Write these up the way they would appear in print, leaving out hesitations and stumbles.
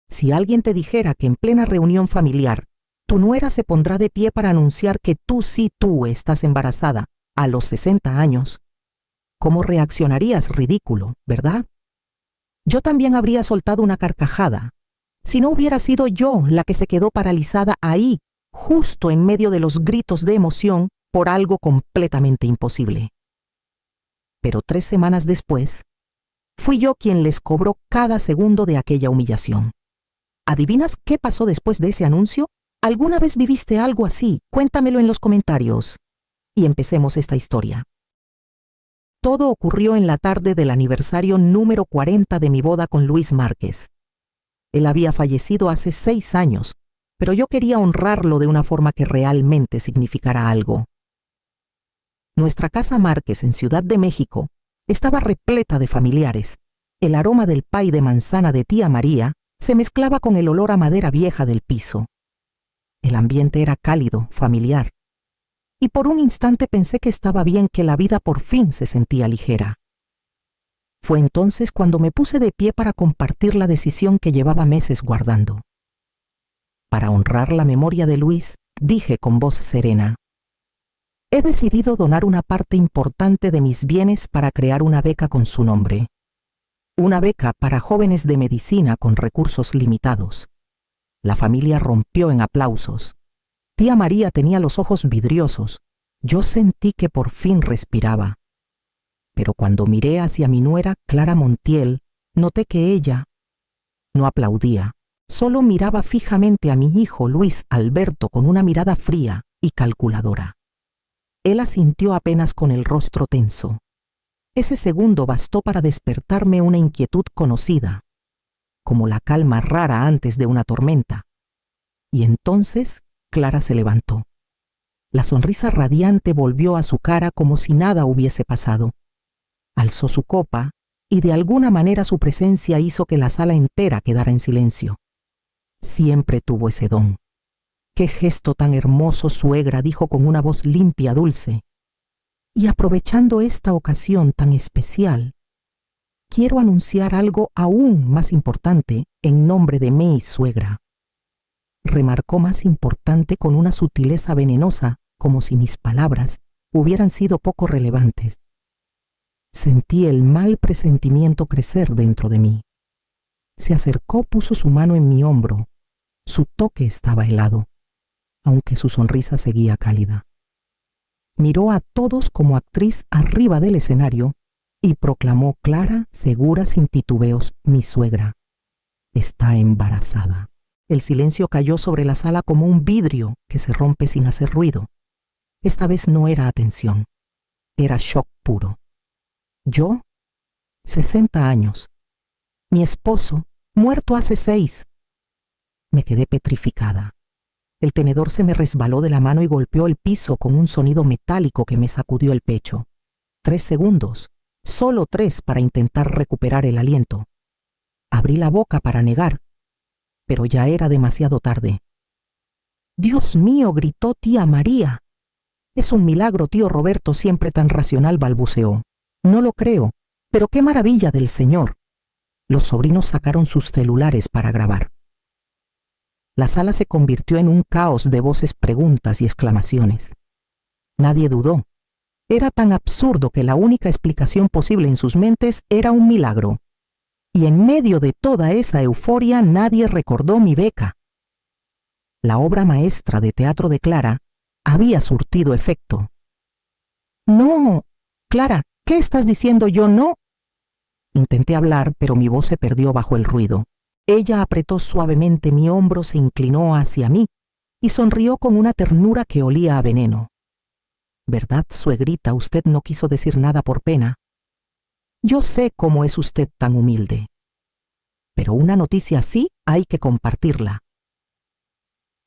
Si alguien te dijera que en plena reunión familiar, tu nuera se pondrá de pie para anunciar que tú estás embarazada a los 60 años, ¿cómo reaccionarías? Ridículo, ¿verdad? Yo también habría soltado una carcajada, si no hubiera sido yo la que se quedó paralizada ahí, justo en medio de los gritos de emoción por algo completamente imposible. Pero 3 semanas después, fui yo quien les cobró cada segundo de aquella humillación. ¿Adivinas qué pasó después de ese anuncio? ¿Alguna vez viviste algo así? Cuéntamelo en los comentarios. Y empecemos esta historia. Todo ocurrió en la tarde del aniversario número 40 de mi boda con Luis Márquez. Él había fallecido hace 6 años, pero yo quería honrarlo de una forma que realmente significara algo. Nuestra casa Márquez en Ciudad de México estaba repleta de familiares. El aroma del pay de manzana de tía María se mezclaba con el olor a madera vieja del piso. El ambiente era cálido, familiar. Y por un instante pensé que estaba bien, que la vida por fin se sentía ligera. Fue entonces cuando me puse de pie para compartir la decisión que llevaba meses guardando. Para honrar la memoria de Luis, dije con voz serena: he decidido donar una parte importante de mis bienes para crear una beca con su nombre. Una beca para jóvenes de medicina con recursos limitados. La familia rompió en aplausos. Tía María tenía los ojos vidriosos. Yo sentí que por fin respiraba. Pero cuando miré hacia mi nuera, Clara Montiel, noté que ella no aplaudía. Solo miraba fijamente a mi hijo Luis Alberto con una mirada fría y calculadora. Él asintió apenas con el rostro tenso. Ese segundo bastó para despertarme una inquietud conocida, como la calma rara antes de una tormenta. Y entonces Clara se levantó. La sonrisa radiante volvió a su cara como si nada hubiese pasado. Alzó su copa y de alguna manera su presencia hizo que la sala entera quedara en silencio. Siempre tuvo ese don. ¡Qué gesto tan hermoso, suegra!, dijo con una voz limpia, dulce. Y aprovechando esta ocasión tan especial, quiero anunciar algo aún más importante en nombre de mi suegra. Remarcó más importante con una sutileza venenosa, como si mis palabras hubieran sido poco relevantes. Sentí el mal presentimiento crecer dentro de mí. Se acercó, puso su mano en mi hombro. Su toque estaba helado, aunque su sonrisa seguía cálida. Miró a todos como actriz arriba del escenario y proclamó clara, segura, sin titubeos: mi suegra está embarazada. El silencio cayó sobre la sala como un vidrio que se rompe sin hacer ruido. Esta vez no era atención, era shock puro. Yo, 60 años. Mi esposo, muerto hace 6. Me quedé petrificada. El tenedor se me resbaló de la mano y golpeó el piso con un sonido metálico que me sacudió el pecho. 3 segundos, solo 3 para intentar recuperar el aliento. Abrí la boca para negar, pero ya era demasiado tarde. «¡Dios mío!», gritó tía María. «Es un milagro, tío Roberto», siempre tan racional, balbuceó. «No lo creo, pero qué maravilla del Señor». Los sobrinos sacaron sus celulares para grabar. La sala se convirtió en un caos de voces, preguntas y exclamaciones. Nadie dudó. Era tan absurdo que la única explicación posible en sus mentes era un milagro. Y en medio de toda esa euforia nadie recordó mi beca. La obra maestra de teatro de Clara había surtido efecto. «No, Clara, ¿qué estás diciendo? Yo no...». Intenté hablar, pero mi voz se perdió bajo el ruido. Ella apretó suavemente mi hombro, se inclinó hacia mí y sonrió con una ternura que olía a veneno. «¿Verdad, suegrita? Usted no quiso decir nada por pena. Yo sé cómo es usted tan humilde. Pero una noticia así hay que compartirla».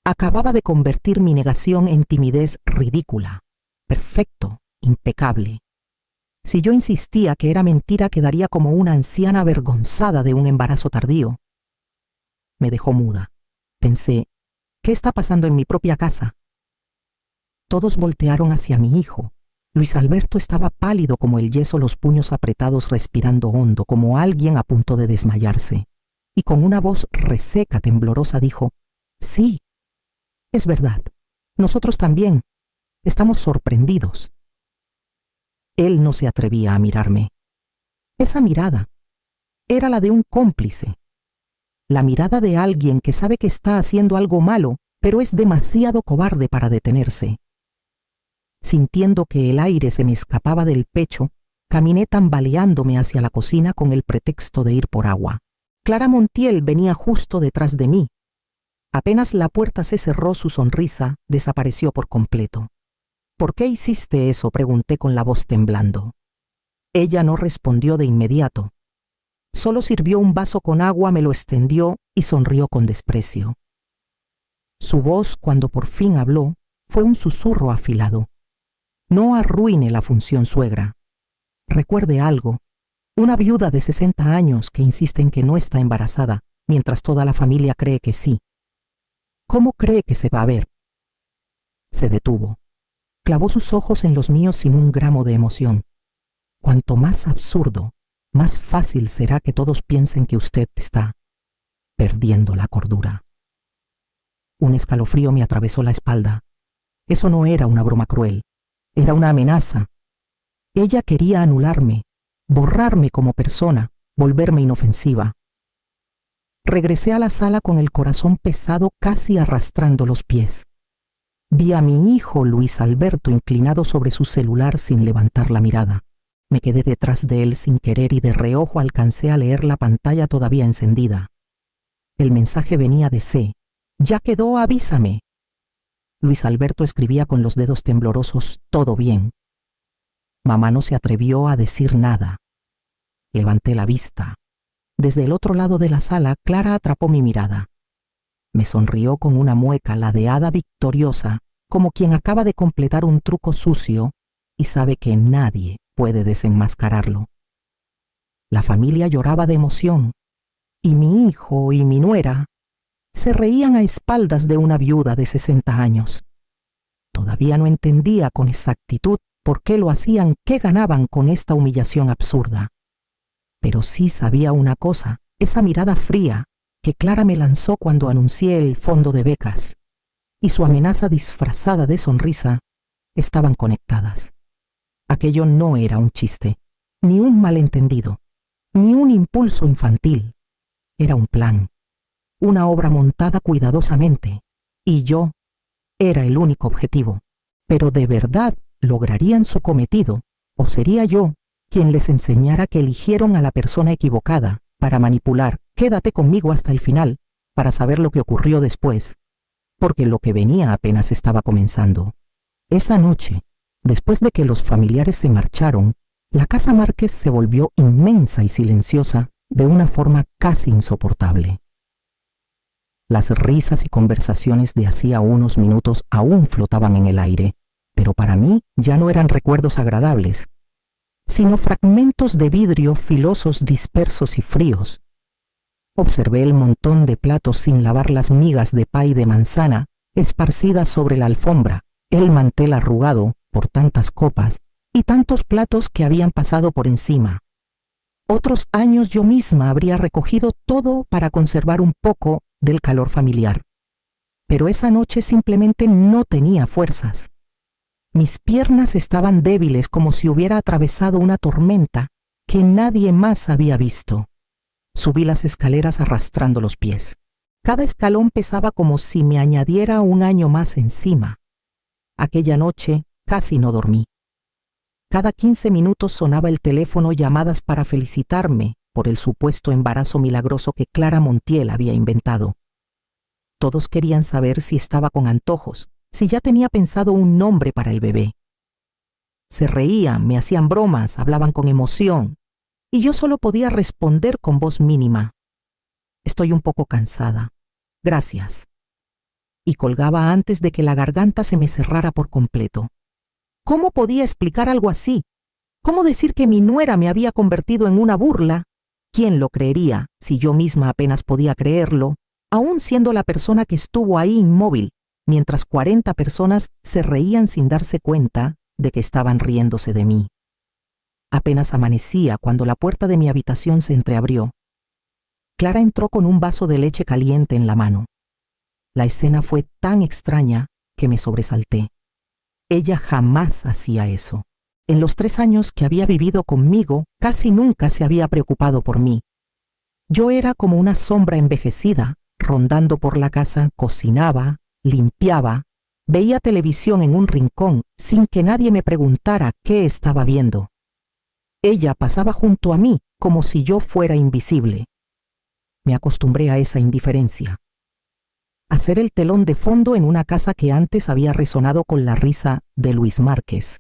Acababa de convertir mi negación en timidez ridícula. Perfecto, impecable. Si yo insistía que era mentira, quedaría como una anciana avergonzada de un embarazo tardío. Me dejó muda. Pensé, ¿qué está pasando en mi propia casa? Todos voltearon hacia mi hijo. Luis Alberto estaba pálido como el yeso, los puños apretados, respirando hondo, como alguien a punto de desmayarse. y con una voz reseca, temblorosa, dijo: «Sí, es verdad. Nosotros también. Estamos sorprendidos». Él no se atrevía a mirarme. Esa mirada era la de un cómplice. La mirada de alguien que sabe que está haciendo algo malo, pero es demasiado cobarde para detenerse. Sintiendo que el aire se me escapaba del pecho, caminé tambaleándome hacia la cocina con el pretexto de ir por agua. Clara Montiel venía justo detrás de mí. Apenas la puerta se cerró, su sonrisa desapareció por completo. «¿Por qué hiciste eso?», pregunté con la voz temblando. Ella no respondió de inmediato. Solo sirvió un vaso con agua, me lo extendió y sonrió con desprecio. Su voz, cuando por fin habló, fue un susurro afilado. «No arruine la función, suegra. Recuerde algo. Una viuda de 60 años que insiste en que no está embarazada, mientras toda la familia cree que sí. ¿Cómo cree que se va a ver?». Se detuvo. Clavó sus ojos en los míos sin un gramo de emoción. «Cuanto más absurdo, más fácil será que todos piensen que usted está perdiendo la cordura». Un escalofrío me atravesó la espalda. Eso no era una broma cruel, era una amenaza. Ella quería anularme, borrarme como persona, volverme inofensiva. Regresé a la sala con el corazón pesado, casi arrastrando los pies. Vi a mi hijo Luis Alberto inclinado sobre su celular sin levantar la mirada. Me quedé detrás de él sin querer y de reojo alcancé a leer la pantalla todavía encendida. El mensaje venía de C. «Ya quedó, avísame». Luis Alberto escribía con los dedos temblorosos: «Todo bien». Mamá no se atrevió a decir nada. Levanté la vista. Desde el otro lado de la sala, Clara atrapó mi mirada. Me sonrió con una mueca ladeada victoriosa, como quien acaba de completar un truco sucio y sabe que nadie puede desenmascararlo. La familia lloraba de emoción, y mi hijo y mi nuera se reían a espaldas de una viuda de 60 años. Todavía no entendía con exactitud por qué lo hacían, qué ganaban con esta humillación absurda. Pero sí sabía una cosa: esa mirada fría que Clara me lanzó cuando anuncié el fondo de becas y su amenaza disfrazada de sonrisa estaban conectadas. Aquello no era un chiste, ni un malentendido, ni un impulso infantil. Era un plan, una obra montada cuidadosamente, y yo era el único objetivo. Pero ¿de verdad lograrían su cometido, o sería yo quien les enseñara que eligieron a la persona equivocada para manipular? Quédate conmigo hasta el final para saber lo que ocurrió después, porque lo que venía apenas estaba comenzando. Esa noche, después de que los familiares se marcharon, la casa Márquez se volvió inmensa y silenciosa de una forma casi insoportable. Las risas y conversaciones de hacía unos minutos aún flotaban en el aire, pero para mí ya no eran recuerdos agradables, sino fragmentos de vidrio filosos, dispersos y fríos. Observé el montón de platos sin lavar, las migas de pay de manzana esparcidas sobre la alfombra, el mantel arrugado por tantas copas y tantos platos que habían pasado por encima. Otros años yo misma habría recogido todo para conservar un poco del calor familiar. Pero esa noche simplemente no tenía fuerzas. Mis piernas estaban débiles, como si hubiera atravesado una tormenta que nadie más había visto. Subí las escaleras arrastrando los pies. Cada escalón pesaba como si me añadiera un año más encima. Aquella noche casi no dormí. Cada 15 minutos sonaba el teléfono, llamadas para felicitarme por el supuesto embarazo milagroso que Clara Montiel había inventado. Todos querían saber si estaba con antojos, si ya tenía pensado un nombre para el bebé. Se reían, me hacían bromas, hablaban con emoción, y yo solo podía responder con voz mínima: «Estoy un poco cansada. Gracias». Y colgaba antes de que la garganta se me cerrara por completo. ¿Cómo podía explicar algo así? ¿Cómo decir que mi nuera me había convertido en una burla? ¿Quién lo creería si yo misma apenas podía creerlo, aún siendo la persona que estuvo ahí inmóvil, mientras 40 personas se reían sin darse cuenta de que estaban riéndose de mí? Apenas amanecía cuando la puerta de mi habitación se entreabrió. Clara entró con un vaso de leche caliente en la mano. La escena fue tan extraña que me sobresalté. Ella jamás hacía eso. En los 3 años que había vivido conmigo, casi nunca se había preocupado por mí. Yo era como una sombra envejecida, rondando por la casa, cocinaba, limpiaba, veía televisión en un rincón sin que nadie me preguntara qué estaba viendo. Ella pasaba junto a mí como si yo fuera invisible. Me acostumbré a esa indiferencia. A ser el telón de fondo en una casa que antes había resonado con la risa de Luis Márquez.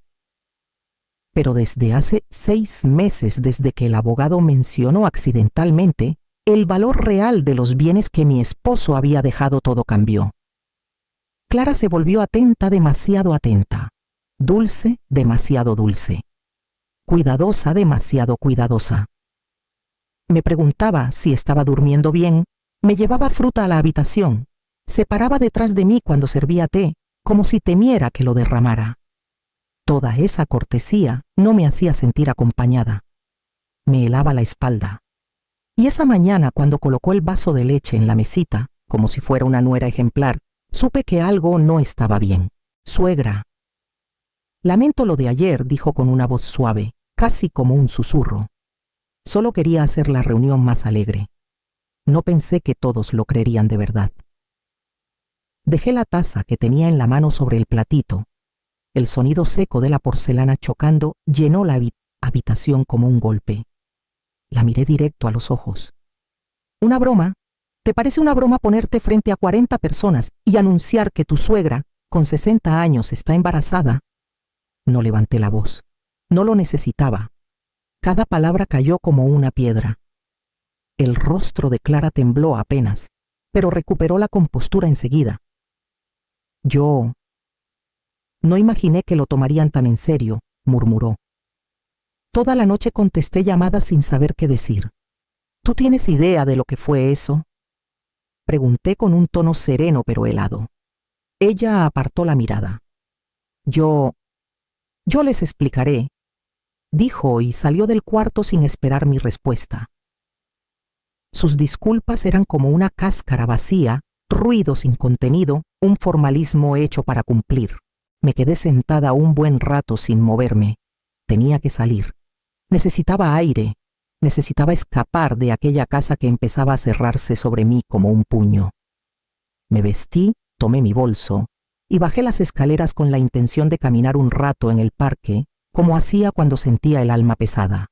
Pero desde hace 6 meses, desde que el abogado mencionó accidentalmente el valor real de los bienes que mi esposo había dejado, todo cambió. Clara se volvió atenta, demasiado atenta. Dulce, demasiado dulce. Cuidadosa, demasiado cuidadosa. Me preguntaba si estaba durmiendo bien, me llevaba fruta a la habitación, se paraba detrás de mí cuando servía té, como si temiera que lo derramara. Toda esa cortesía no me hacía sentir acompañada. Me helaba la espalda. Y esa mañana, cuando colocó el vaso de leche en la mesita, como si fuera una nuera ejemplar, supe que algo no estaba bien. Suegra. Lamento lo de ayer, dijo con una voz suave, casi como un susurro. Solo quería hacer la reunión más alegre. No pensé que todos lo creerían de verdad. Dejé la taza que tenía en la mano sobre el platito. El sonido seco de la porcelana chocando llenó la habitación como un golpe. La miré directo a los ojos. ¿Una broma? ¿Te parece una broma ponerte frente a 40 personas y anunciar que tu suegra, con 60 años, está embarazada? No levanté la voz. No lo necesitaba. Cada palabra cayó como una piedra. El rostro de Clara tembló apenas, pero recuperó la compostura enseguida. Yo no imaginé que lo tomarían tan en serio, murmuró. Toda la noche contesté llamadas sin saber qué decir. ¿Tú tienes idea de lo que fue eso? Pregunté con un tono sereno pero helado. Ella apartó la mirada. Yo les explicaré, dijo y salió del cuarto sin esperar mi respuesta. Sus disculpas eran como una cáscara vacía, ruido sin contenido, un formalismo hecho para cumplir. Me quedé sentada un buen rato sin moverme. Tenía que salir. Necesitaba aire. Necesitaba escapar de aquella casa que empezaba a cerrarse sobre mí como un puño. Me vestí, tomé mi bolso y bajé las escaleras con la intención de caminar un rato en el parque, como hacía cuando sentía el alma pesada.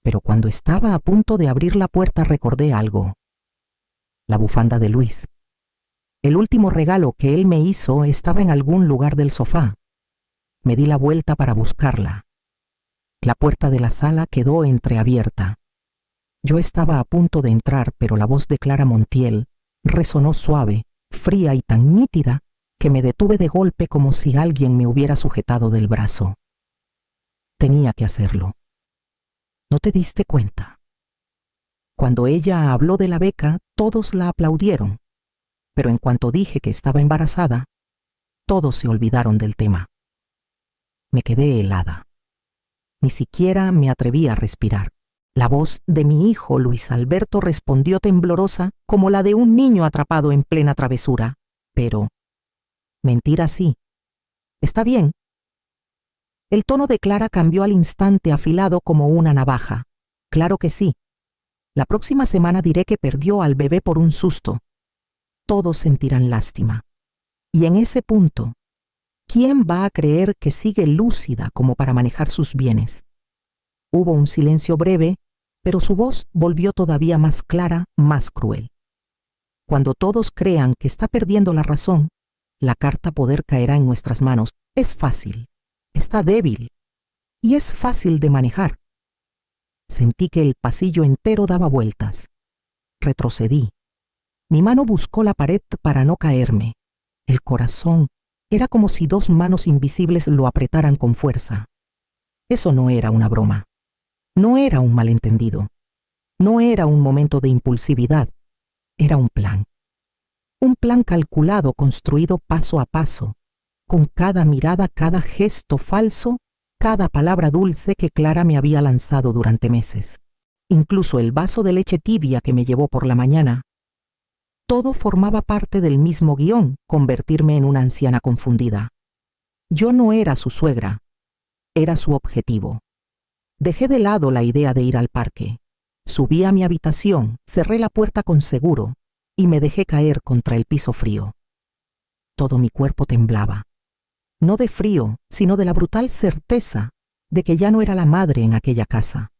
Pero cuando estaba a punto de abrir la puerta recordé algo. La bufanda de Luis. El último regalo que él me hizo estaba en algún lugar del sofá. Me di la vuelta para buscarla. La puerta de la sala quedó entreabierta. Yo estaba a punto de entrar, pero la voz de Clara Montiel resonó suave, fría y tan nítida que me detuve de golpe como si alguien me hubiera sujetado del brazo. Tenía que hacerlo. ¿No te diste cuenta? Cuando ella habló de la beca, todos la aplaudieron. Pero en cuanto dije que estaba embarazada, todos se olvidaron del tema. Me quedé helada. Ni siquiera me atreví a respirar. La voz de mi hijo Luis Alberto respondió temblorosa como la de un niño atrapado en plena travesura. Pero, mentira sí. ¿Está bien? El tono de Clara cambió al instante, afilado como una navaja. Claro que sí. La próxima semana diré que perdió al bebé por un susto. Todos sentirán lástima. Y en ese punto, ¿quién va a creer que sigue lúcida como para manejar sus bienes? Hubo un silencio breve, pero su voz volvió todavía más clara, más cruel. Cuando todos crean que está perdiendo la razón, la carta poder caerá en nuestras manos. Es fácil, está débil y es fácil de manejar. Sentí que el pasillo entero daba vueltas. Retrocedí. Mi mano buscó la pared para no caerme. El corazón era como si 2 manos invisibles lo apretaran con fuerza. Eso no era una broma. No era un malentendido. No era un momento de impulsividad. Era un plan. Un plan calculado, construido paso a paso, con cada mirada, cada gesto falso, cada palabra dulce que Clara me había lanzado durante meses. incluso el vaso de leche tibia que me llevó por la mañana. Todo formaba parte del mismo guión, convertirme en una anciana confundida. Yo no era su suegra, era su objetivo. Dejé de lado la idea de ir al parque. Subí a mi habitación, cerré la puerta con seguro y me dejé caer contra el piso frío. Todo mi cuerpo temblaba. No de frío, sino de la brutal certeza de que ya no era la madre en aquella casa.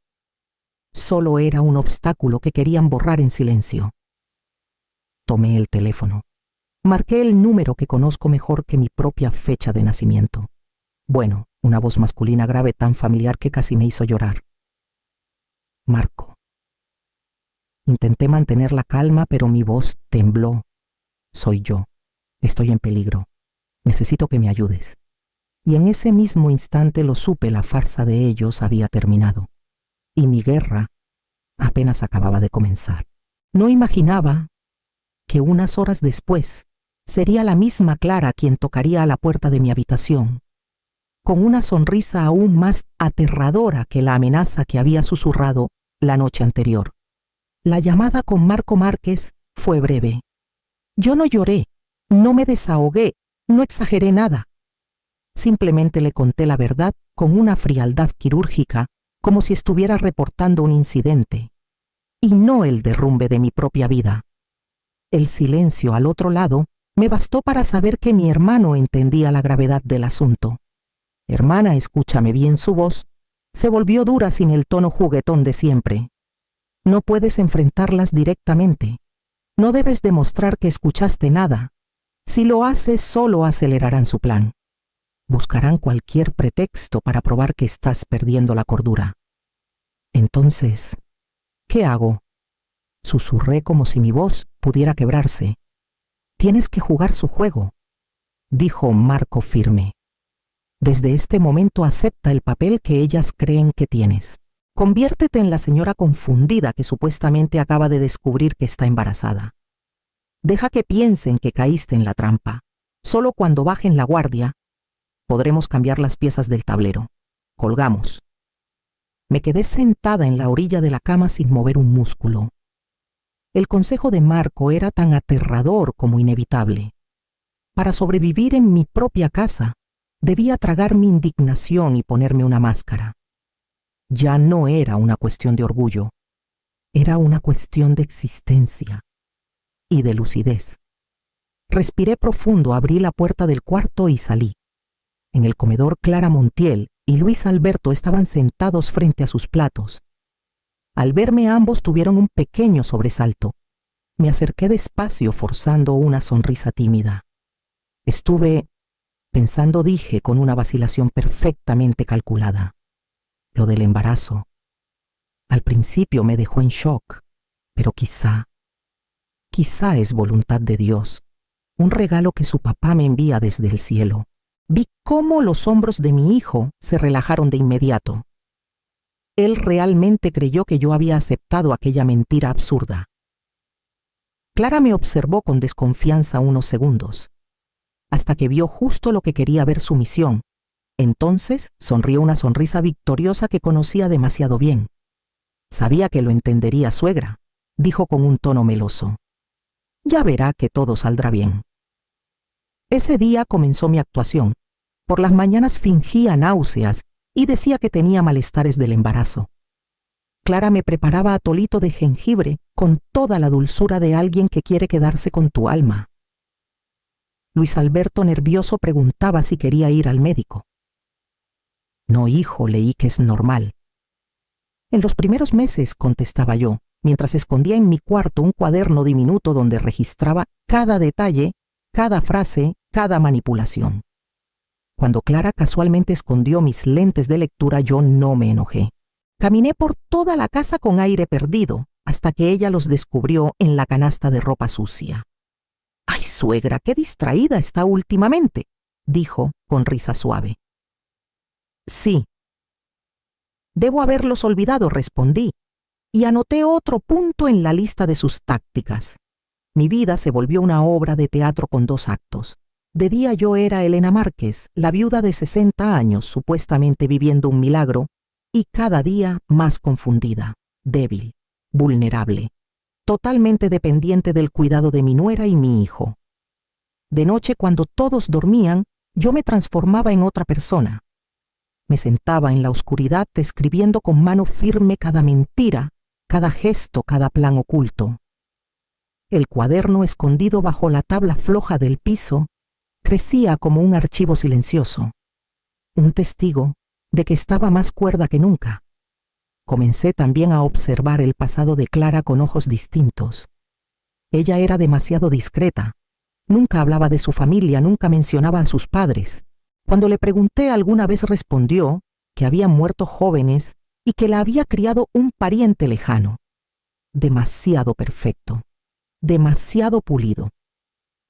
Solo era un obstáculo que querían borrar en silencio. Tomé el teléfono. Marqué el número que conozco mejor que mi propia fecha de nacimiento. Bueno, una voz masculina grave tan familiar que casi me hizo llorar. Marco. Intenté mantener la calma, pero mi voz tembló. Soy yo. Estoy en peligro. Necesito que me ayudes. Y en ese mismo instante lo supe, la farsa de ellos había terminado. Y mi guerra apenas acababa de comenzar. No imaginaba que unas horas después sería la misma Clara quien tocaría a la puerta de mi habitación, con una sonrisa aún más aterradora que la amenaza que había susurrado la noche anterior. La llamada con Marco Márquez fue breve. Yo no lloré, no me desahogué, no exageré nada. Simplemente le conté la verdad con una frialdad quirúrgica, como si estuviera reportando un incidente, y no el derrumbe de mi propia vida. El silencio al otro lado me bastó para saber que mi hermano entendía la gravedad del asunto. Hermana, escúchame bien. Su voz se volvió dura sin el tono juguetón de siempre. No puedes enfrentarlas directamente. No debes demostrar que escuchaste nada. Si lo haces, solo acelerarán su plan. Buscarán cualquier pretexto para probar que estás perdiendo la cordura. Entonces, ¿qué hago? Susurré como si mi voz pudiera quebrarse. Tienes que jugar su juego, dijo Marco firme. Desde este momento acepta el papel que ellas creen que tienes. Conviértete en la señora confundida que supuestamente acaba de descubrir que está embarazada. Deja que piensen que caíste en la trampa. Solo cuando bajen la guardia, podremos cambiar las piezas del tablero. Colgamos. Me quedé sentada en la orilla de la cama sin mover un músculo. El consejo de Marco era tan aterrador como inevitable. Para sobrevivir en mi propia casa, debía tragar mi indignación y ponerme una máscara. Ya no era una cuestión de orgullo, era una cuestión de existencia y de lucidez. Respiré profundo, abrí la puerta del cuarto y salí. En el comedor, Clara Montiel y Luis Alberto estaban sentados frente a sus platos. Al verme, ambos tuvieron un pequeño sobresalto. Me acerqué despacio, forzando una sonrisa tímida. Estuve pensando, dije con una vacilación perfectamente calculada. Lo del embarazo. Al principio me dejó en shock, pero quizá es voluntad de Dios, un regalo que su papá me envía desde el cielo. Vi cómo los hombros de mi hijo se relajaron de inmediato. Él realmente creyó que yo había aceptado aquella mentira absurda. Clara me observó con desconfianza unos segundos, hasta que vio justo lo que quería ver su misión. Entonces sonrió una sonrisa victoriosa que conocía demasiado bien. Sabía que lo entendería, suegra, dijo con un tono meloso. Ya verá que todo saldrá bien. Ese día comenzó mi actuación. Por las mañanas fingía náuseas y decía que tenía malestares del embarazo. Clara me preparaba atolito de jengibre con toda la dulzura de alguien que quiere quedarse con tu alma. Luis Alberto, nervioso, preguntaba si quería ir al médico. No, hijo, leí que es normal. En los primeros meses, contestaba yo, mientras escondía en mi cuarto un cuaderno diminuto donde registraba cada detalle, cada frase, cada manipulación. Cuando Clara casualmente escondió mis lentes de lectura, yo no me enojé. Caminé por toda la casa con aire perdido, hasta que ella los descubrió en la canasta de ropa sucia. «Ay, suegra, qué distraída está últimamente», dijo con risa suave. «Sí». «Debo haberlos olvidado», respondí, y anoté otro punto en la lista de sus tácticas. Mi vida se volvió una obra de teatro con 2 actos. De día yo era Elena Márquez, la viuda de 60 años, supuestamente viviendo un milagro, y cada día más confundida. débil, vulnerable, totalmente dependiente del cuidado de mi nuera y mi hijo. De noche, cuando todos dormían, yo me transformaba en otra persona. Me sentaba en la oscuridad escribiendo con mano firme cada mentira, cada gesto, cada plan oculto. El cuaderno escondido bajo la tabla floja del piso crecía como un archivo silencioso, un testigo de que estaba más cuerda que nunca. Comencé también a observar el pasado de Clara con ojos distintos. Ella era demasiado discreta. Nunca hablaba de su familia, nunca mencionaba a sus padres. Cuando le pregunté, alguna vez respondió que habían muerto jóvenes y que la había criado un pariente lejano. Demasiado perfecto, demasiado pulido.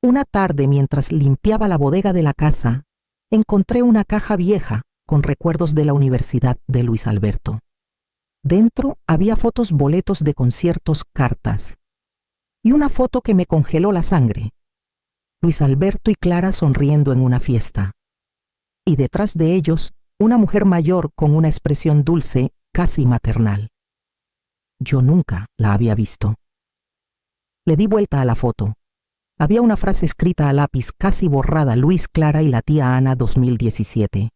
Una tarde, mientras limpiaba la bodega de la casa, encontré una caja vieja con recuerdos de la Universidad de Luis Alberto. Dentro había fotos, boletos de conciertos, cartas y una foto que me congeló la sangre. Luis Alberto y Clara sonriendo en una fiesta. Y detrás de ellos, una mujer mayor con una expresión dulce, casi maternal. Yo nunca la había visto. Le di vuelta a la foto. Había una frase escrita a lápiz casi borrada: Luis, Clara y la tía Ana 2017.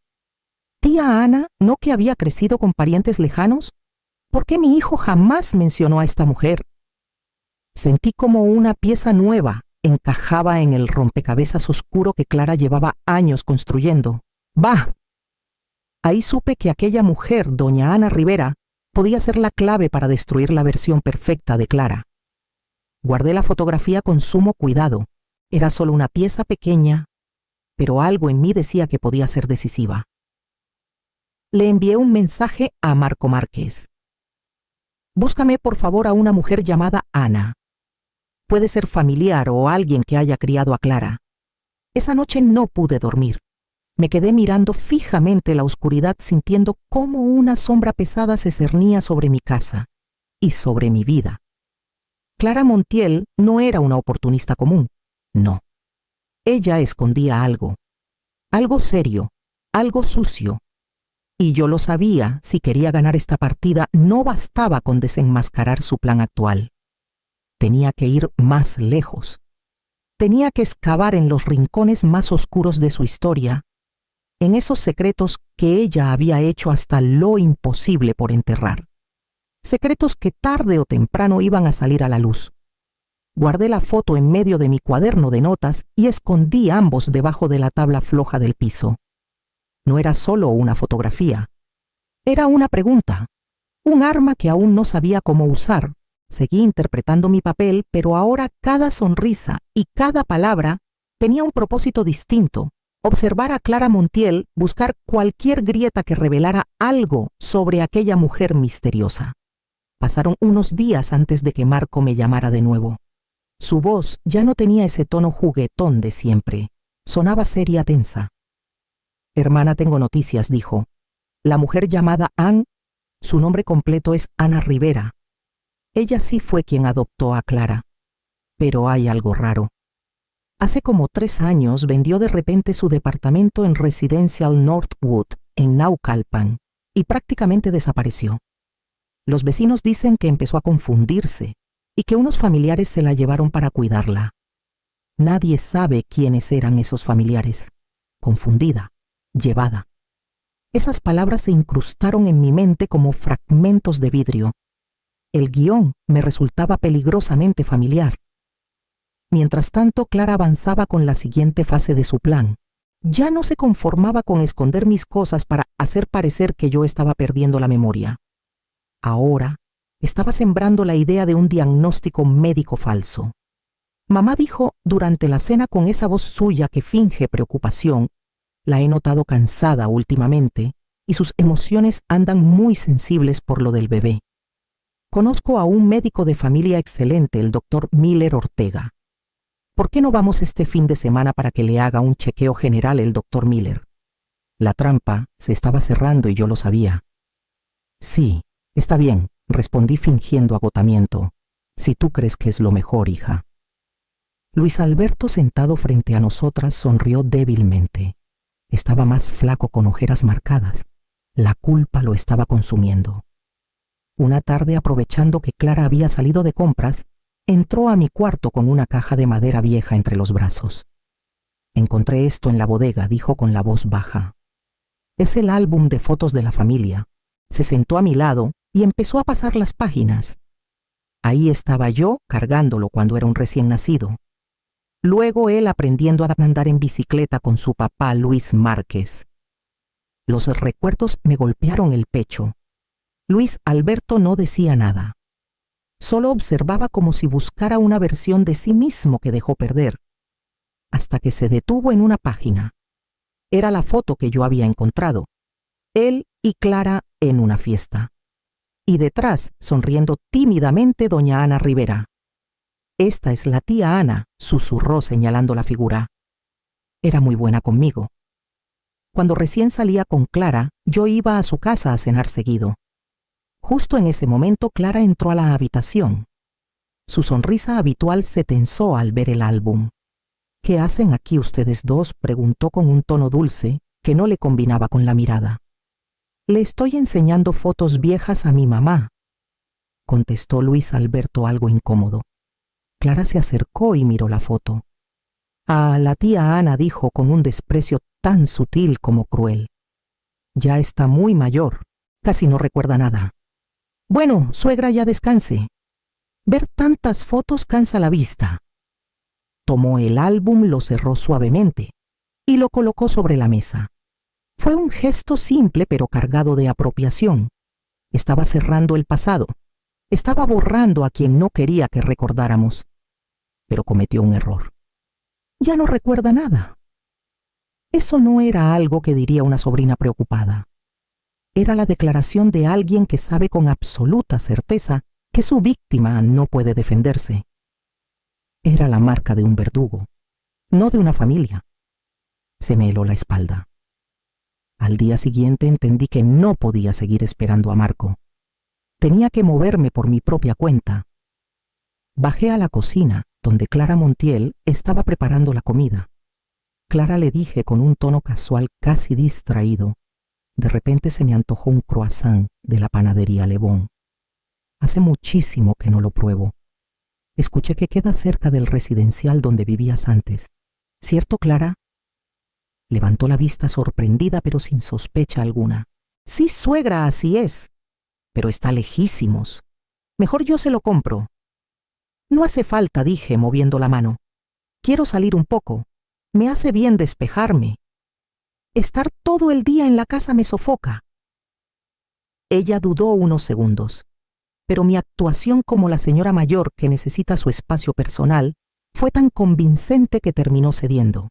¿Tía Ana, no que había crecido con parientes lejanos? ¿Por qué mi hijo jamás mencionó a esta mujer? Sentí como una pieza nueva encajaba en el rompecabezas oscuro que Clara llevaba años construyendo. ¡Bah! Ahí supe que aquella mujer, doña Ana Rivera, podía ser la clave para destruir la versión perfecta de Clara. Guardé la fotografía con sumo cuidado. Era solo una pieza pequeña, pero algo en mí decía que podía ser decisiva. Le envié un mensaje a Marco Márquez. Búscame por favor a una mujer llamada Ana. Puede ser familiar o alguien que haya criado a Clara. Esa noche no pude dormir. Me quedé mirando fijamente la oscuridad, sintiendo cómo una sombra pesada se cernía sobre mi casa y sobre mi vida. Clara Montiel no era una oportunista común, no. Ella escondía algo serio, algo sucio. Y yo lo sabía. Si quería ganar esta partida, no bastaba con desenmascarar su plan actual. Tenía que ir más lejos. Tenía que excavar en los rincones más oscuros de su historia, en esos secretos que ella había hecho hasta lo imposible por enterrar. Secretos que tarde o temprano iban a salir a la luz. Guardé la foto en medio de mi cuaderno de notas y escondí ambos debajo de la tabla floja del piso. No era solo una fotografía. Era una pregunta, un arma que aún no sabía cómo usar. Seguí interpretando mi papel, pero ahora cada sonrisa y cada palabra tenía un propósito distinto. Observar a Clara Montiel, buscar cualquier grieta que revelara algo sobre aquella mujer misteriosa. Pasaron unos días antes de que Marco me llamara de nuevo. Su voz ya no tenía ese tono juguetón de siempre. Sonaba seria, tensa. Hermana, tengo noticias, dijo. La mujer llamada Ann, su nombre completo es Ana Rivera. Ella sí fue quien adoptó a Clara. Pero hay algo raro. Hace como 3 años vendió de repente su departamento en Residential Northwood, en Naucalpan, y prácticamente desapareció. Los vecinos dicen que empezó a confundirse y que unos familiares se la llevaron para cuidarla. Nadie sabe quiénes eran esos familiares. Confundida, llevada. Esas palabras se incrustaron en mi mente como fragmentos de vidrio. El guión me resultaba peligrosamente familiar. Mientras tanto, Clara avanzaba con la siguiente fase de su plan. Ya no se conformaba con esconder mis cosas para hacer parecer que yo estaba perdiendo la memoria. Ahora estaba sembrando la idea de un diagnóstico médico falso. Mamá dijo durante la cena con esa voz suya que finge preocupación: la he notado cansada últimamente y sus emociones andan muy sensibles por lo del bebé. Conozco a un médico de familia excelente, el doctor Miller Ortega. ¿Por qué no vamos este fin de semana para que le haga un chequeo general el doctor Miller? La trampa se estaba cerrando y yo lo sabía. Sí, está bien, respondí fingiendo agotamiento. Si tú crees que es lo mejor, hija. Luis Alberto, sentado frente a nosotras, sonrió débilmente. Estaba más flaco, con ojeras marcadas. La culpa lo estaba consumiendo. Una tarde, aprovechando que Clara había salido de compras, entró a mi cuarto con una caja de madera vieja entre los brazos. «Encontré esto en la bodega», dijo con la voz baja. «Es el álbum de fotos de la familia». Se sentó a mi lado y empezó a pasar las páginas. Ahí estaba yo cargándolo cuando era un recién nacido. Luego él aprendiendo a andar en bicicleta con su papá Luis Márquez. Los recuerdos me golpearon el pecho. Luis Alberto no decía nada. Solo observaba como si buscara una versión de sí mismo que dejó perder, hasta que se detuvo en una página. Era la foto que yo había encontrado. Él y Clara en una fiesta. Y detrás, sonriendo tímidamente, doña Ana Rivera. «Esta es la tía Ana», susurró señalando la figura. Era muy buena conmigo. Cuando recién salía con Clara, yo iba a su casa a cenar seguido. Justo en ese momento, Clara entró a la habitación. Su sonrisa habitual se tensó al ver el álbum. «¿Qué hacen aquí ustedes dos?», preguntó con un tono dulce que no le combinaba con la mirada. «Le estoy enseñando fotos viejas a mi mamá», contestó Luis Alberto algo incómodo. Clara se acercó y miró la foto. «Ah, la tía Ana», dijo con un desprecio tan sutil como cruel. «Ya está muy mayor, casi no recuerda nada. Bueno, suegra, ya descanse. Ver tantas fotos cansa la vista». Tomó el álbum, lo cerró suavemente y lo colocó sobre la mesa. Fue un gesto simple pero cargado de apropiación. Estaba cerrando el pasado. Estaba borrando a quien no quería que recordáramos. Pero cometió un error. Ya no recuerda nada. Eso no era algo que diría una sobrina preocupada. Era la declaración de alguien que sabe con absoluta certeza que su víctima no puede defenderse. Era la marca de un verdugo, no de una familia. Se me heló la espalda. Al día siguiente entendí que no podía seguir esperando a Marco. Tenía que moverme por mi propia cuenta. Bajé a la cocina, donde Clara Montiel estaba preparando la comida. Clara, le dije con un tono casual casi distraído. De repente se me antojó un croissant de la panadería Le Bon. Hace muchísimo que no lo pruebo. Escuché que queda cerca del residencial donde vivías antes. ¿Cierto, Clara? Levantó la vista sorprendida pero sin sospecha alguna. Sí, suegra, así es. Pero está lejísimos. Mejor yo se lo compro. No hace falta, dije, moviendo la mano. Quiero salir un poco. Me hace bien despejarme. Estar todo el día en la casa me sofoca. Ella dudó unos segundos, pero mi actuación como la señora mayor que necesita su espacio personal fue tan convincente que terminó cediendo.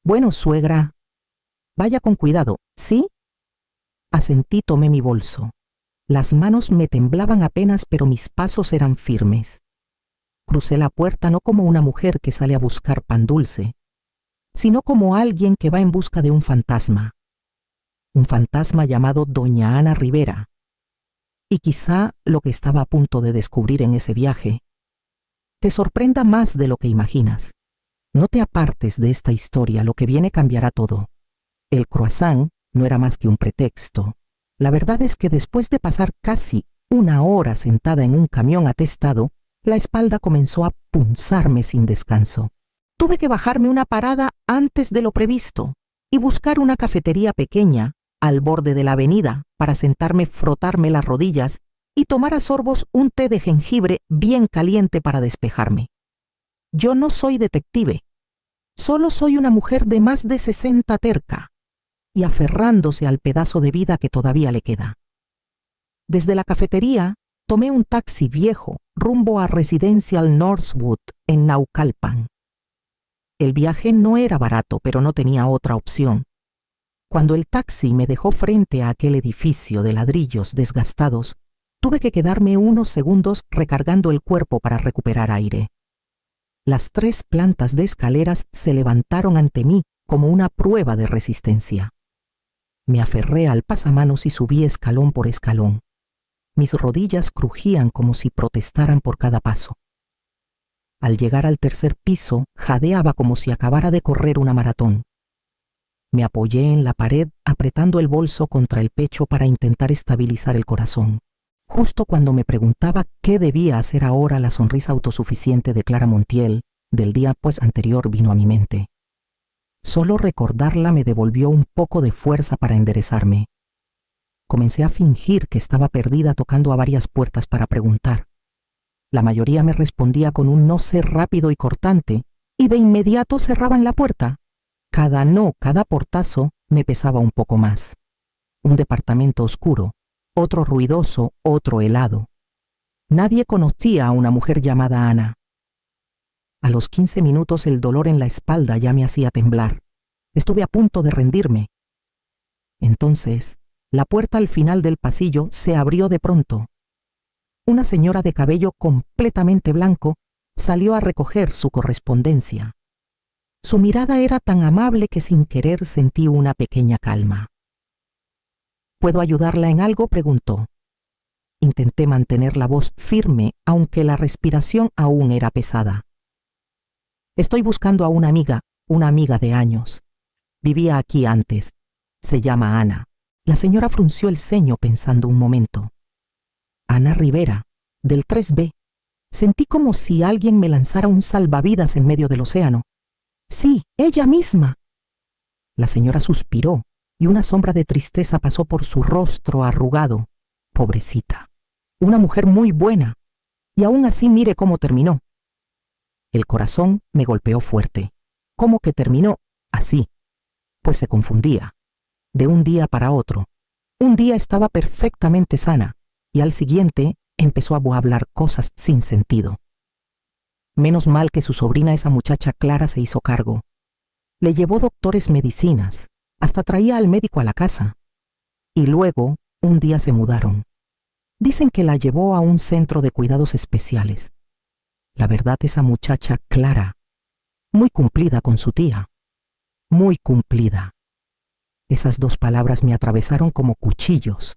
Bueno, suegra, vaya con cuidado, ¿sí? Asentí, tomé mi bolso. Las manos me temblaban apenas, pero mis pasos eran firmes. Crucé la puerta no como una mujer que sale a buscar pan dulce, sino como alguien que va en busca de un fantasma llamado doña Ana Rivera. Y quizá lo que estaba a punto de descubrir en ese viaje te sorprenda más de lo que imaginas. No te apartes de esta historia, lo que viene cambiará todo. El croissant no era más que un pretexto. La verdad es que después de pasar casi una hora sentada en un camión atestado, la espalda comenzó a punzarme sin descanso. Tuve que bajarme una parada antes de lo previsto y buscar una cafetería pequeña al borde de la avenida para sentarme, frotarme las rodillas y tomar a sorbos un té de jengibre bien caliente para despejarme. Yo no soy detective, solo soy una mujer de más de 60 terca y aferrándose al pedazo de vida que todavía le queda. Desde la cafetería tomé un taxi viejo rumbo a Residencial Northwood en Naucalpan. El viaje no era barato, pero no tenía otra opción. Cuando el taxi me dejó frente a aquel edificio de ladrillos desgastados, tuve que quedarme unos segundos recargando el cuerpo para recuperar aire. Las 3 plantas de escaleras se levantaron ante mí como una prueba de resistencia. Me aferré al pasamanos y subí escalón por escalón. Mis rodillas crujían como si protestaran por cada paso. Al llegar al 3er piso, jadeaba como si acabara de correr una maratón. Me apoyé en la pared apretando el bolso contra el pecho para intentar estabilizar el corazón. Justo cuando me preguntaba qué debía hacer ahora, la sonrisa autosuficiente de Clara Montiel del día anterior vino a mi mente. Solo recordarla me devolvió un poco de fuerza para enderezarme. Comencé a fingir que estaba perdida, tocando a varias puertas para preguntar. La mayoría me respondía con un no sé rápido y cortante, y de inmediato cerraban la puerta. Cada no, cada portazo me pesaba un poco más. Un departamento oscuro, otro ruidoso, otro helado. Nadie conocía a una mujer llamada Ana. A los 15 minutos el dolor en la espalda ya me hacía temblar. Estuve a punto de rendirme. Entonces, la puerta al final del pasillo se abrió de pronto. Una señora de cabello completamente blanco salió a recoger su correspondencia. Su mirada era tan amable que sin querer sentí una pequeña calma. ¿Puedo ayudarla en algo?, preguntó. Intenté mantener la voz firme, aunque la respiración aún era pesada. Estoy buscando a una amiga de años. Vivía aquí antes. Se llama Ana. La señora frunció el ceño pensando un momento. Ana Rivera, del 3B. Sentí como si alguien me lanzara un salvavidas en medio del océano. Sí, ella misma. La señora suspiró y una sombra de tristeza pasó por su rostro arrugado. Pobrecita. Una mujer muy buena. Y aún así mire cómo terminó. El corazón me golpeó fuerte. ¿Cómo que terminó así? Pues se confundía. De un día para otro. Un día estaba perfectamente sana y al siguiente empezó a hablar cosas sin sentido. Menos mal que su sobrina, esa muchacha Clara, se hizo cargo. Le llevó doctores, medicinas, hasta traía al médico a la casa. Y luego, un día se mudaron. Dicen que la llevó a un centro de cuidados especiales. La verdad, esa muchacha Clara, muy cumplida con su tía. Muy cumplida. Esas dos palabras me atravesaron como cuchillos.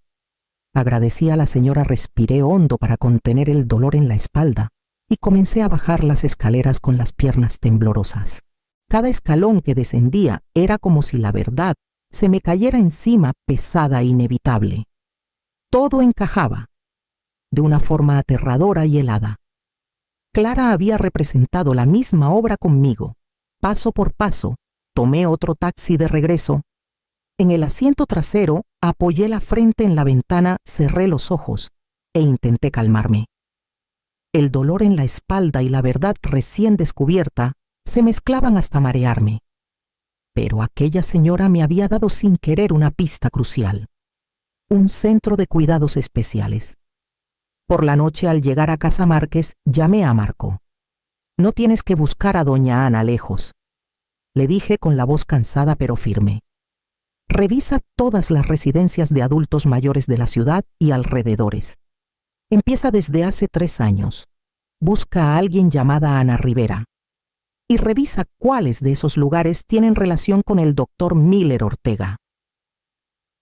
Agradecí a la señora, respiré hondo para contener el dolor en la espalda y comencé a bajar las escaleras con las piernas temblorosas. Cada escalón que descendía era como si la verdad se me cayera encima, pesada e inevitable. Todo encajaba, de una forma aterradora y helada. Clara había representado la misma obra conmigo. Paso por paso, tomé otro taxi de regreso. En el asiento trasero, apoyé la frente en la ventana, cerré los ojos e intenté calmarme. El dolor en la espalda y la verdad recién descubierta se mezclaban hasta marearme. Pero aquella señora me había dado sin querer una pista crucial. Un centro de cuidados especiales. Por la noche, al llegar a Casa Márquez, llamé a Marco. No tienes que buscar a doña Ana lejos, le dije con la voz cansada pero firme. Revisa todas las residencias de adultos mayores de la ciudad y alrededores. Empieza desde hace 3 años. Busca a alguien llamada Ana Rivera. Y revisa cuáles de esos lugares tienen relación con el doctor Miller Ortega.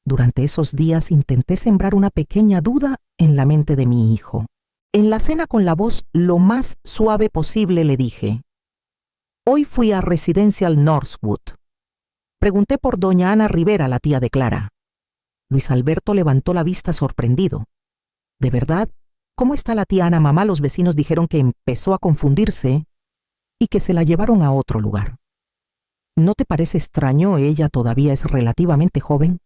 Durante esos días intenté sembrar una pequeña duda en la mente de mi hijo. En la cena, con la voz lo más suave posible, le dije: hoy fui a Residencial Northwood. Pregunté por doña Ana Rivera, la tía de Clara. Luis Alberto levantó la vista sorprendido. ¿De verdad? ¿Cómo está la tía Ana, mamá? Los vecinos dijeron que empezó a confundirse y que se la llevaron a otro lugar. ¿No te parece extraño? Ella todavía es relativamente joven.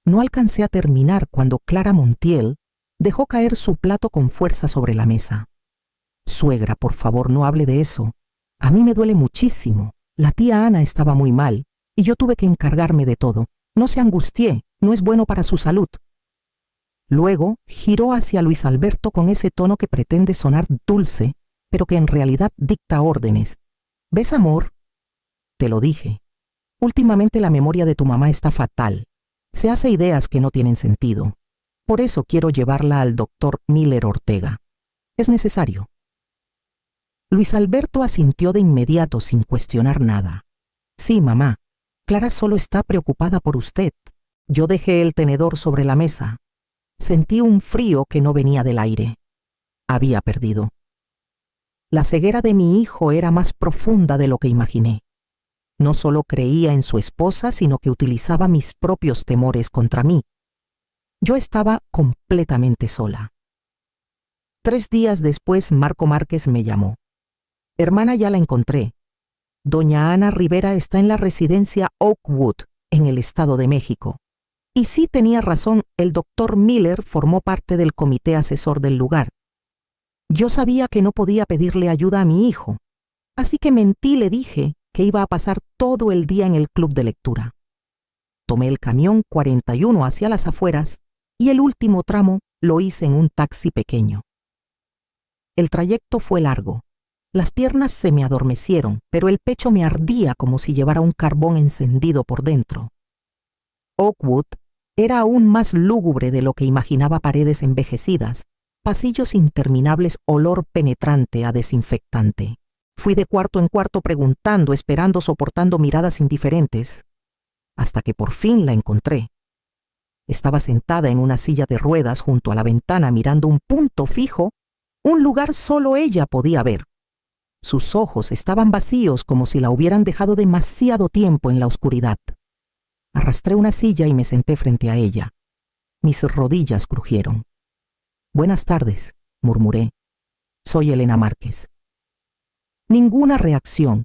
No alcancé a terminar cuando Clara Montiel dejó caer su plato con fuerza sobre la mesa. Suegra, por favor, no hable de eso. A mí me duele muchísimo. La tía Ana estaba muy mal y yo tuve que encargarme de todo. No se angustie, no es bueno para su salud. Luego giró hacia Luis Alberto con ese tono que pretende sonar dulce, pero que en realidad dicta órdenes. ¿Ves, amor? Te lo dije. Últimamente la memoria de tu mamá está fatal. Se hace ideas que no tienen sentido. Por eso quiero llevarla al doctor Miller Ortega. Es necesario. Luis Alberto asintió de inmediato sin cuestionar nada. Sí, mamá. Clara solo está preocupada por usted. Yo dejé el tenedor sobre la mesa. Sentí un frío que no venía del aire. Había perdido. La ceguera de mi hijo era más profunda de lo que imaginé. No solo creía en su esposa, sino que utilizaba mis propios temores contra mí. Yo estaba completamente sola. 3 días después, Marco Márquez me llamó. Hermana, ya la encontré. Doña Ana Rivera está en la residencia Oakwood, en el Estado de México. Y sí tenía razón, el doctor Miller formó parte del comité asesor del lugar. Yo sabía que no podía pedirle ayuda a mi hijo, así que mentí, le dije que iba a pasar todo el día en el club de lectura. Tomé el camión 41 hacia las afueras y el último tramo lo hice en un taxi pequeño. El trayecto fue largo. Las piernas se me adormecieron, pero el pecho me ardía como si llevara un carbón encendido por dentro. Oakwood era aún más lúgubre de lo que imaginaba: paredes envejecidas, pasillos interminables, olor penetrante a desinfectante. Fui de cuarto en cuarto preguntando, esperando, soportando miradas indiferentes, hasta que por fin la encontré. Estaba sentada en una silla de ruedas junto a la ventana mirando un punto fijo, un lugar solo ella podía ver. Sus ojos estaban vacíos, como si la hubieran dejado demasiado tiempo en la oscuridad. Arrastré una silla y me senté frente a ella. Mis rodillas crujieron. «Buenas tardes», murmuré. «Soy Elena Márquez». Ninguna reacción.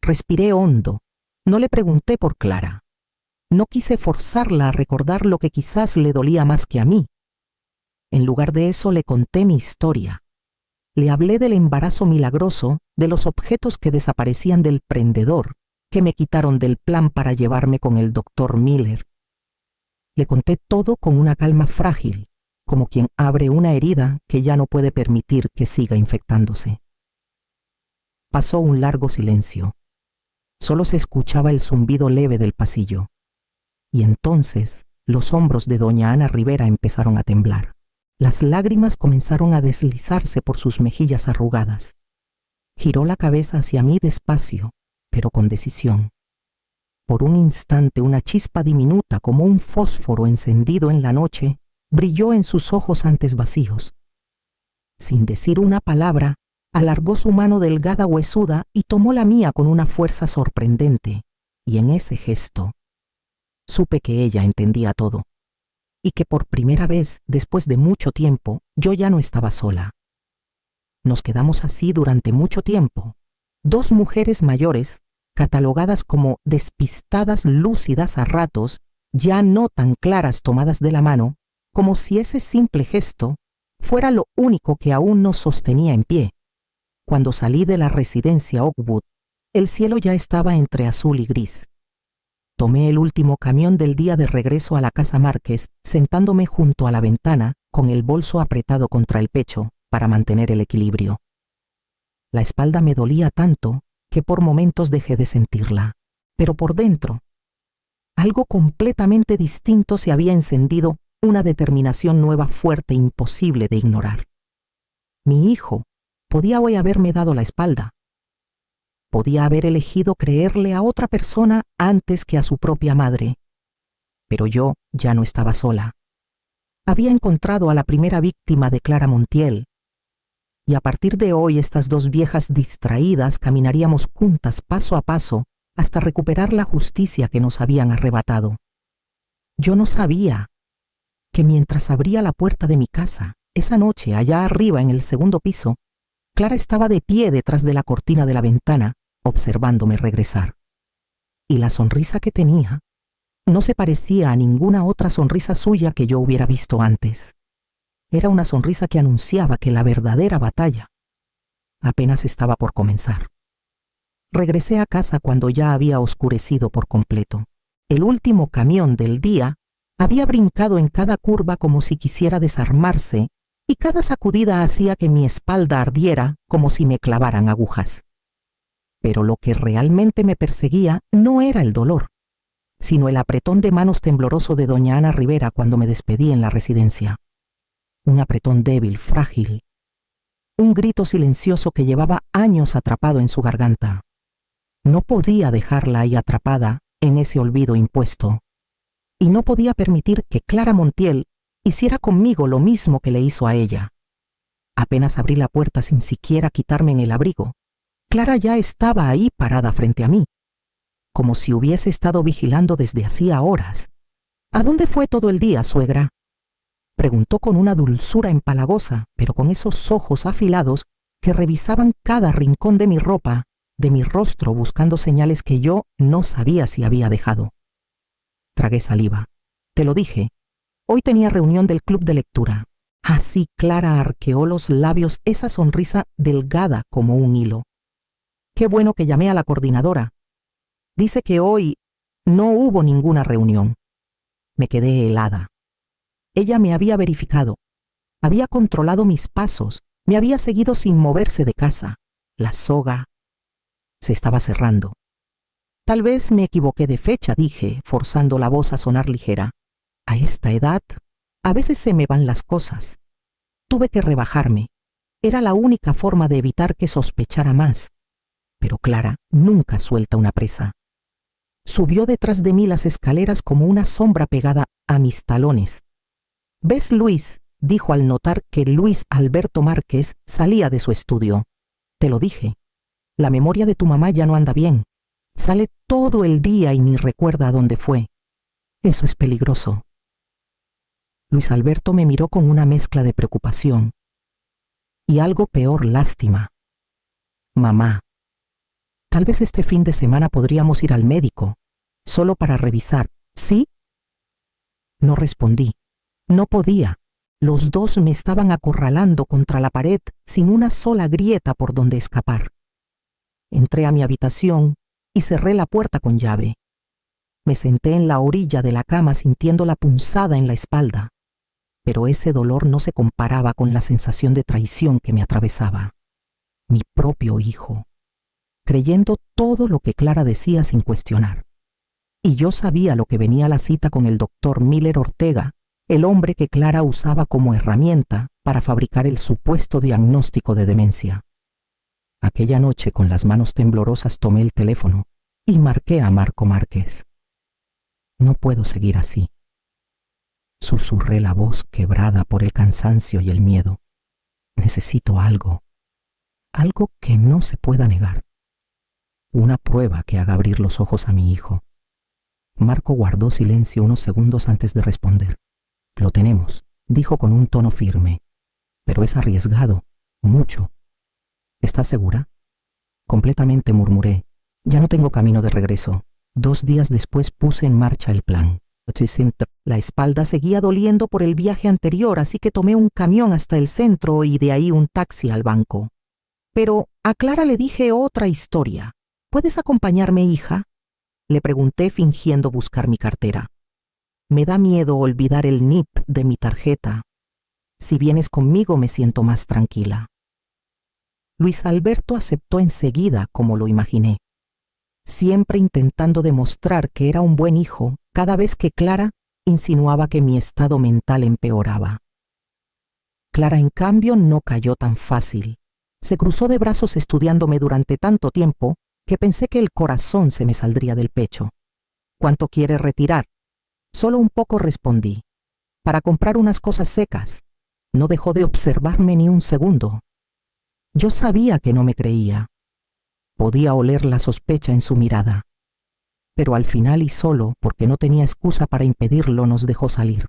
Respiré hondo. No le pregunté por Clara. No quise forzarla a recordar lo que quizás le dolía más que a mí. En lugar de eso, le conté mi historia. Le hablé del embarazo milagroso, de los objetos que desaparecían del prendedor, que me quitaron del plan para llevarme con el doctor Miller. Le conté todo con una calma frágil, como quien abre una herida que ya no puede permitir que siga infectándose. Pasó un largo silencio. Solo se escuchaba el zumbido leve del pasillo. Y entonces los hombros de doña Ana Rivera empezaron a temblar. Las lágrimas comenzaron a deslizarse por sus mejillas arrugadas. Giró la cabeza hacia mí despacio, pero con decisión. Por un instante, una chispa diminuta, como un fósforo encendido en la noche, brilló en sus ojos antes vacíos. Sin decir una palabra, alargó su mano delgada, huesuda, y tomó la mía con una fuerza sorprendente. Y en ese gesto, supe que ella entendía todo. Y que por primera vez, después de mucho tiempo, yo ya no estaba sola. Nos quedamos así durante mucho tiempo, 2 mujeres mayores, catalogadas como despistadas, lúcidas a ratos, ya no tan claras, tomadas de la mano, como si ese simple gesto fuera lo único que aún nos sostenía en pie. Cuando salí de la residencia Oakwood, el cielo ya estaba entre azul y gris. Tomé el último camión del día de regreso a la casa Márquez, sentándome junto a la ventana, con el bolso apretado contra el pecho, para mantener el equilibrio. La espalda me dolía tanto que por momentos dejé de sentirla. Pero por dentro, algo completamente distinto se había encendido, una determinación nueva, fuerte, imposible de ignorar. Mi hijo podía hoy haberme dado la espalda. Podía haber elegido creerle a otra persona antes que a su propia madre. Pero yo ya no estaba sola. Había encontrado a la primera víctima de Clara Montiel. Y a partir de hoy, estas 2 viejas distraídas caminaríamos juntas paso a paso hasta recuperar la justicia que nos habían arrebatado. Yo no sabía que mientras abría la puerta de mi casa, esa noche, allá arriba en el 2º piso, Clara estaba de pie detrás de la cortina de la ventana, observándome regresar. Y la sonrisa que tenía no se parecía a ninguna otra sonrisa suya que yo hubiera visto antes. Era una sonrisa que anunciaba que la verdadera batalla apenas estaba por comenzar. Regresé a casa cuando ya había oscurecido por completo. El último camión del día había brincado en cada curva como si quisiera desarmarse, y cada sacudida hacía que mi espalda ardiera como si me clavaran agujas. Pero lo que realmente me perseguía no era el dolor, sino el apretón de manos tembloroso de doña Ana Rivera cuando me despedí en la residencia. Un apretón débil, frágil. Un grito silencioso que llevaba años atrapado en su garganta. No podía dejarla ahí atrapada en ese olvido impuesto. Y no podía permitir que Clara Montiel hiciera conmigo lo mismo que le hizo a ella. Apenas abrí la puerta sin siquiera quitarme en el abrigo, Clara ya estaba ahí parada frente a mí, como si hubiese estado vigilando desde hacía horas. ¿A dónde fue todo el día, suegra?, Preguntó con una dulzura empalagosa, pero con esos ojos afilados que revisaban cada rincón de mi ropa, de mi rostro, buscando señales que yo no sabía si había dejado. Tragué saliva. Te lo dije. Hoy tenía reunión del club de lectura. Así Clara arqueó los labios, esa sonrisa delgada como un hilo. Qué bueno que llamé a la coordinadora. Dice que hoy no hubo ninguna reunión. Me quedé helada. Ella me había verificado. Había controlado mis pasos. Me había seguido sin moverse de casa. La soga se estaba cerrando. Tal vez me equivoqué de fecha, dije, forzando la voz a sonar ligera. A esta edad, a veces se me van las cosas. Tuve que rebajarme. Era la única forma de evitar que sospechara más. Pero Clara nunca suelta una presa. Subió detrás de mí las escaleras como una sombra pegada a mis talones. «¿Ves, Luis?», dijo al notar que Luis Alberto Márquez salía de su estudio. «Te lo dije. La memoria de tu mamá ya no anda bien. Sale todo el día y ni recuerda a dónde fue. Eso es peligroso». Luis Alberto me miró con una mezcla de preocupación y algo peor, lástima. «Mamá, tal vez este fin de semana podríamos ir al médico, solo para revisar, ¿sí?». No respondí. No podía. Los dos me estaban acorralando contra la pared sin una sola grieta por donde escapar. Entré a mi habitación y cerré la puerta con llave. Me senté en la orilla de la cama sintiendo la punzada en la espalda, pero ese dolor no se comparaba con la sensación de traición que me atravesaba. Mi propio hijo, creyendo todo lo que Clara decía sin cuestionar. Y yo sabía lo que venía a la cita con el doctor Miller Ortega, el hombre que Clara usaba como herramienta para fabricar el supuesto diagnóstico de demencia. Aquella noche, con las manos temblorosas, tomé el teléfono y marqué a Marco Márquez. «No puedo seguir así», susurré, la voz quebrada por el cansancio y el miedo. «Necesito algo que no se pueda negar. Una prueba que haga abrir los ojos a mi hijo». Marco guardó silencio unos segundos antes de responder. «Lo tenemos», dijo con un tono firme. «Pero es arriesgado, mucho». «¿Estás segura?». «Completamente», murmuré. «Ya no tengo camino de regreso». 2 días después puse en marcha el plan. La espalda seguía doliendo por el viaje anterior, así que tomé un camión hasta el centro y de ahí un taxi al banco. Pero a Clara le dije otra historia. «¿Puedes acompañarme, hija?», le pregunté fingiendo buscar mi cartera. «Me da miedo olvidar el NIP de mi tarjeta. Si vienes conmigo me siento más tranquila». Luis Alberto aceptó enseguida, como lo imaginé, siempre intentando demostrar que era un buen hijo cada vez que Clara insinuaba que mi estado mental empeoraba. Clara, en cambio, no cayó tan fácil. Se cruzó de brazos estudiándome durante tanto tiempo que pensé que el corazón se me saldría del pecho. «¿Cuánto quiere retirar?». «Solo un poco», respondí. «Para comprar unas cosas secas». No dejó de observarme ni un segundo. Yo sabía que no me creía. Podía oler la sospecha en su mirada. Pero al final, y solo porque no tenía excusa para impedirlo, nos dejó salir.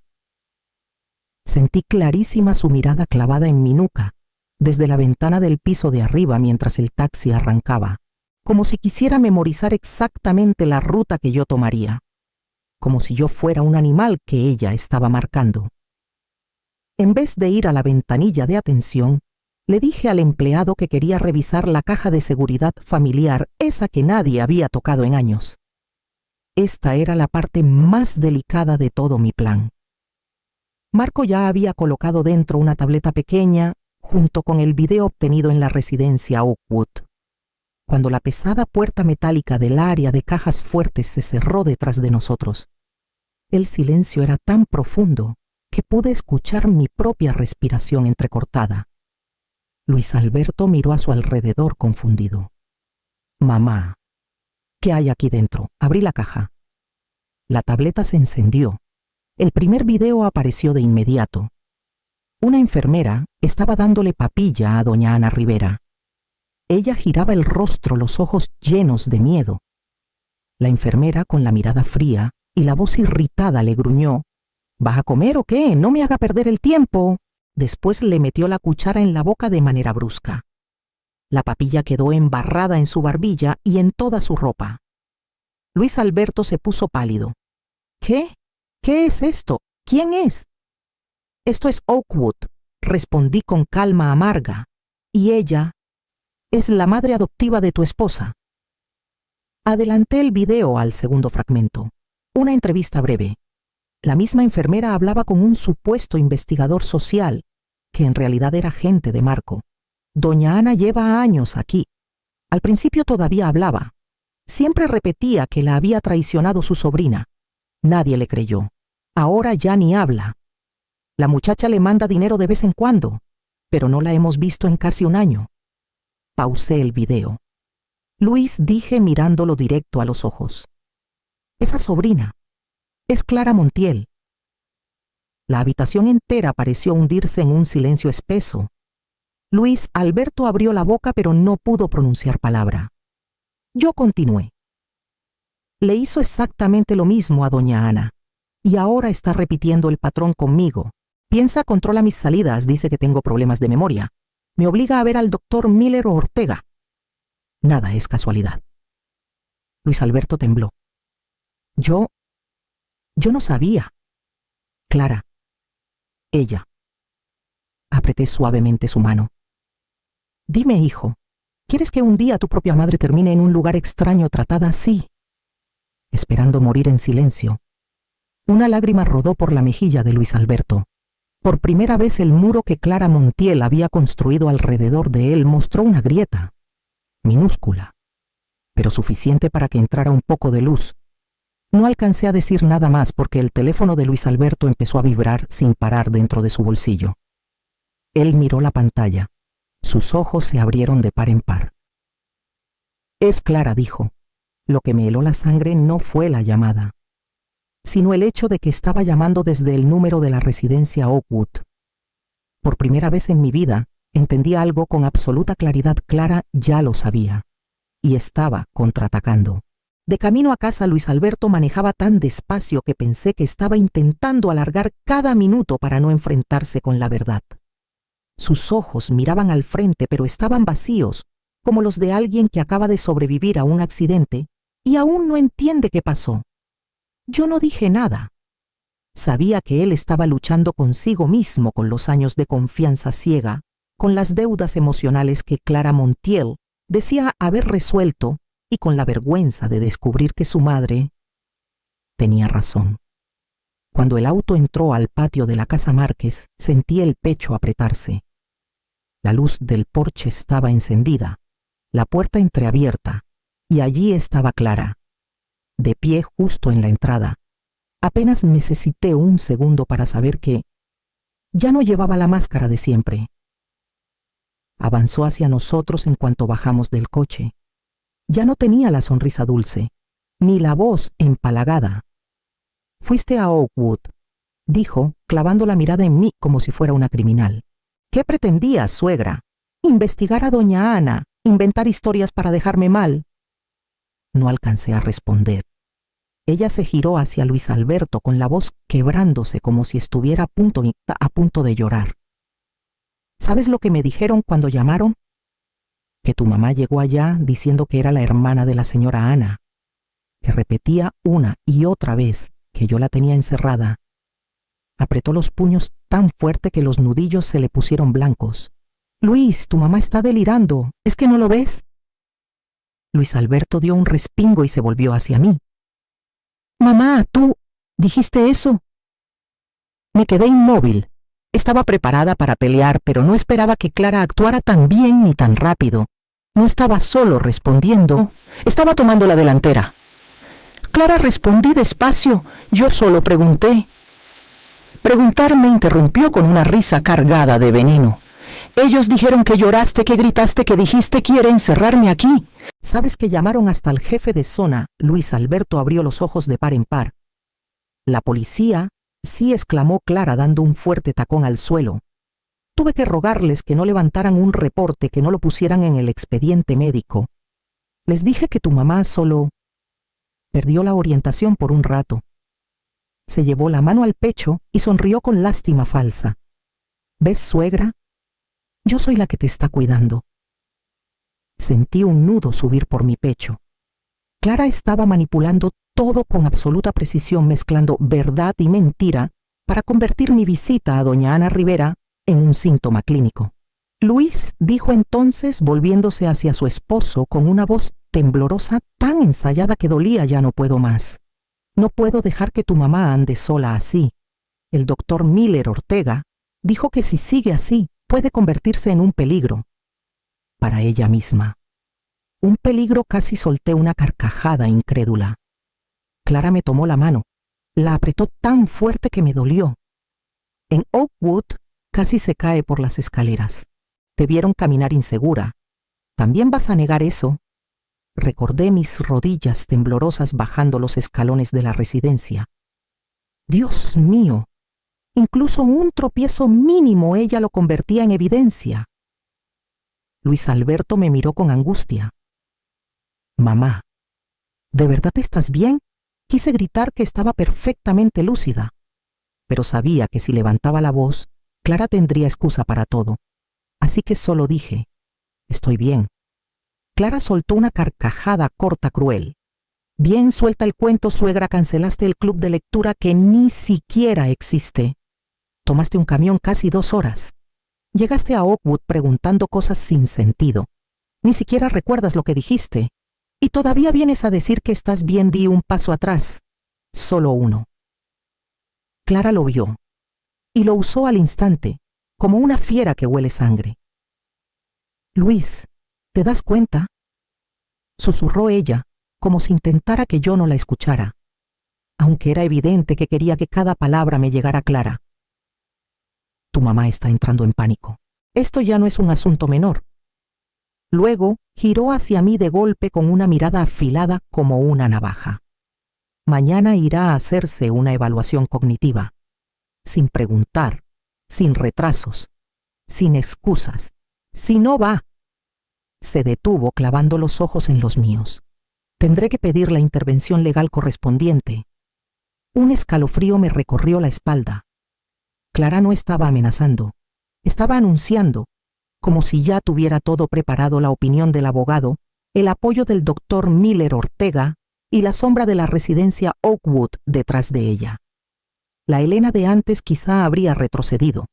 Sentí clarísima su mirada clavada en mi nuca, desde la ventana del piso de arriba mientras el taxi arrancaba, como si quisiera memorizar exactamente la ruta que yo tomaría, como si yo fuera un animal que ella estaba marcando. En vez de ir a la ventanilla de atención, le dije al empleado que quería revisar la caja de seguridad familiar, esa que nadie había tocado en años. Esta era la parte más delicada de todo mi plan. Marco ya había colocado dentro una tableta pequeña junto con el video obtenido en la residencia Oakwood. Cuando la pesada puerta metálica del área de cajas fuertes se cerró detrás de nosotros, el silencio era tan profundo que pude escuchar mi propia respiración entrecortada. Luis Alberto miró a su alrededor confundido. «Mamá, ¿qué hay aquí dentro?». Abrí la caja. La tableta se encendió. El primer video apareció de inmediato. Una enfermera estaba dándole papilla a doña Ana Rivera. Ella giraba el rostro, los ojos llenos de miedo. La enfermera, con la mirada fría y la voz irritada, le gruñó: ¿Vas a comer o qué? No me haga perder el tiempo. Después le metió la cuchara en la boca de manera brusca. La papilla quedó embarrada en su barbilla y en toda su ropa. Luis Alberto se puso pálido. ¿Qué? ¿Qué es esto? ¿Quién es? Esto es Oakwood, respondí con calma amarga. Y ella es la madre adoptiva de tu esposa. Adelanté el video al segundo fragmento. Una entrevista breve. La misma enfermera hablaba con un supuesto investigador social, que en realidad era agente de Marco. Doña Ana lleva años aquí. Al principio todavía hablaba. Siempre repetía que la había traicionado su sobrina. Nadie le creyó. Ahora ya ni habla. La muchacha le manda dinero de vez en cuando, pero no la hemos visto en casi un año. Pausé el video. Luis, dije mirándolo directo a los ojos. Esa sobrina es Clara Montiel. La habitación entera pareció hundirse en un silencio espeso. Luis Alberto abrió la boca pero no pudo pronunciar palabra. Yo continué. Le hizo exactamente lo mismo a doña Ana, y ahora está repitiendo el patrón conmigo. Piensa, controla mis salidas, dice que tengo problemas de memoria. Me obliga a ver al doctor Miller o Ortega. Nada es casualidad. Luis Alberto tembló. Yo no sabía. Clara. Ella. Apreté suavemente su mano. Dime, hijo, ¿quieres que un día tu propia madre termine en un lugar extraño tratada así? Esperando morir en silencio, una lágrima rodó por la mejilla de Luis Alberto. Por primera vez el muro que Clara Montiel había construido alrededor de él mostró una grieta, minúscula, pero suficiente para que entrara un poco de luz. No alcancé a decir nada más porque el teléfono de Luis Alberto empezó a vibrar sin parar dentro de su bolsillo. Él miró la pantalla. Sus ojos se abrieron de par en par. Es Clara, dijo. Lo que me heló la sangre no fue la llamada, sino el hecho de que estaba llamando desde el número de la residencia Oakwood. Por primera vez en mi vida, entendí algo con absoluta claridad. Clara ya lo sabía, y estaba contraatacando. De camino a casa, Luis Alberto manejaba tan despacio que pensé que estaba intentando alargar cada minuto para no enfrentarse con la verdad. Sus ojos miraban al frente, pero estaban vacíos, como los de alguien que acaba de sobrevivir a un accidente y aún no entiende qué pasó. Yo no dije nada. Sabía que él estaba luchando consigo mismo con los años de confianza ciega, con las deudas emocionales que Clara Montiel decía haber resuelto y con la vergüenza de descubrir que su madre tenía razón. Cuando el auto entró al patio de la casa Márquez, sentí el pecho apretarse. La luz del porche estaba encendida, la puerta entreabierta, y allí estaba Clara, de pie justo en la entrada. Apenas necesité un segundo para saber que ya no llevaba la máscara de siempre. Avanzó hacia nosotros en cuanto bajamos del coche. Ya no tenía la sonrisa dulce, ni la voz empalagada. «Fuiste a Oakwood», dijo, clavando la mirada en mí como si fuera una criminal. «¿Qué pretendías, suegra? ¿Investigar a doña Ana? ¿Inventar historias para dejarme mal?» No alcancé a responder. Ella se giró hacia Luis Alberto con la voz quebrándose como si estuviera a punto de llorar. ¿Sabes lo que me dijeron cuando llamaron? Que tu mamá llegó allá diciendo que era la hermana de la señora Ana, que repetía una y otra vez que yo la tenía encerrada. Apretó los puños tan fuerte que los nudillos se le pusieron blancos. «Luis, tu mamá está delirando. ¿Es que no lo ves?» Luis Alberto dio un respingo y se volvió hacia mí. «Mamá, ¿tú dijiste eso?» Me quedé inmóvil. Estaba preparada para pelear, pero no esperaba que Clara actuara tan bien ni tan rápido. No estaba solo respondiendo, estaba tomando la delantera. «Clara, respondí despacio. Yo solo pregunté». Preguntar me interrumpió con una risa cargada de veneno. «Ellos dijeron que lloraste, que gritaste, que dijiste quiere encerrarme aquí». «¿Sabes que llamaron hasta el jefe de zona?» Luis Alberto abrió los ojos de par en par. «La policía», sí, exclamó Clara dando un fuerte tacón al suelo. «Tuve que rogarles que no levantaran un reporte, que no lo pusieran en el expediente médico. Les dije que tu mamá solo perdió la orientación por un rato. Se llevó la mano al pecho y sonrió con lástima falsa. ¿Ves, suegra? Yo soy la que te está cuidando. Sentí un nudo subir por mi pecho. Clara estaba manipulando todo con absoluta precisión, mezclando verdad y mentira para convertir mi visita a doña Ana Rivera en un síntoma clínico. Luis dijo entonces, volviéndose hacia su esposo con una voz temblorosa tan ensayada que dolía: ya no puedo más. No puedo dejar que tu mamá ande sola así. El doctor Miller Ortega dijo que si sigue así puede convertirse en un peligro para ella misma. Un peligro. Casi solté una carcajada incrédula. Clara me tomó la mano, la apretó tan fuerte que me dolió. En Oakwood casi se cae por las escaleras. Te vieron caminar insegura. ¿También vas a negar eso? Recordé mis rodillas temblorosas bajando los escalones de la residencia. Dios mío, incluso un tropiezo mínimo ella lo convertía en evidencia. Luis Alberto me miró con angustia. Mamá, ¿de verdad estás bien? Quise gritar que estaba perfectamente lúcida, pero sabía que si levantaba la voz, Clara tendría excusa para todo. Así que solo dije: estoy bien. Clara soltó una carcajada corta, cruel. Bien, suelta el cuento, suegra. Cancelaste el club de lectura que ni siquiera existe. Tomaste un camión casi 2 horas. Llegaste a Oakwood preguntando cosas sin sentido. Ni siquiera recuerdas lo que dijiste. Y todavía vienes a decir que estás bien. Di un paso atrás. Solo uno. Clara lo vio y lo usó al instante, como una fiera que huele sangre. Luis, ¿te das cuenta? Susurró ella, como si intentara que yo no la escuchara, aunque era evidente que quería que cada palabra me llegara clara. Tu mamá está entrando en pánico. Esto ya no es un asunto menor. Luego giró hacia mí de golpe con una mirada afilada como una navaja. Mañana irá a hacerse una evaluación cognitiva, sin preguntar, sin retrasos, sin excusas. Si no va. Se detuvo clavando los ojos en los míos. Tendré que pedir la intervención legal correspondiente. Un escalofrío me recorrió la espalda. Clara no estaba amenazando, estaba anunciando, como si ya tuviera todo preparado: la opinión del abogado, el apoyo del doctor Miller Ortega y la sombra de la residencia Oakwood detrás de ella. La Elena de antes quizá habría retrocedido,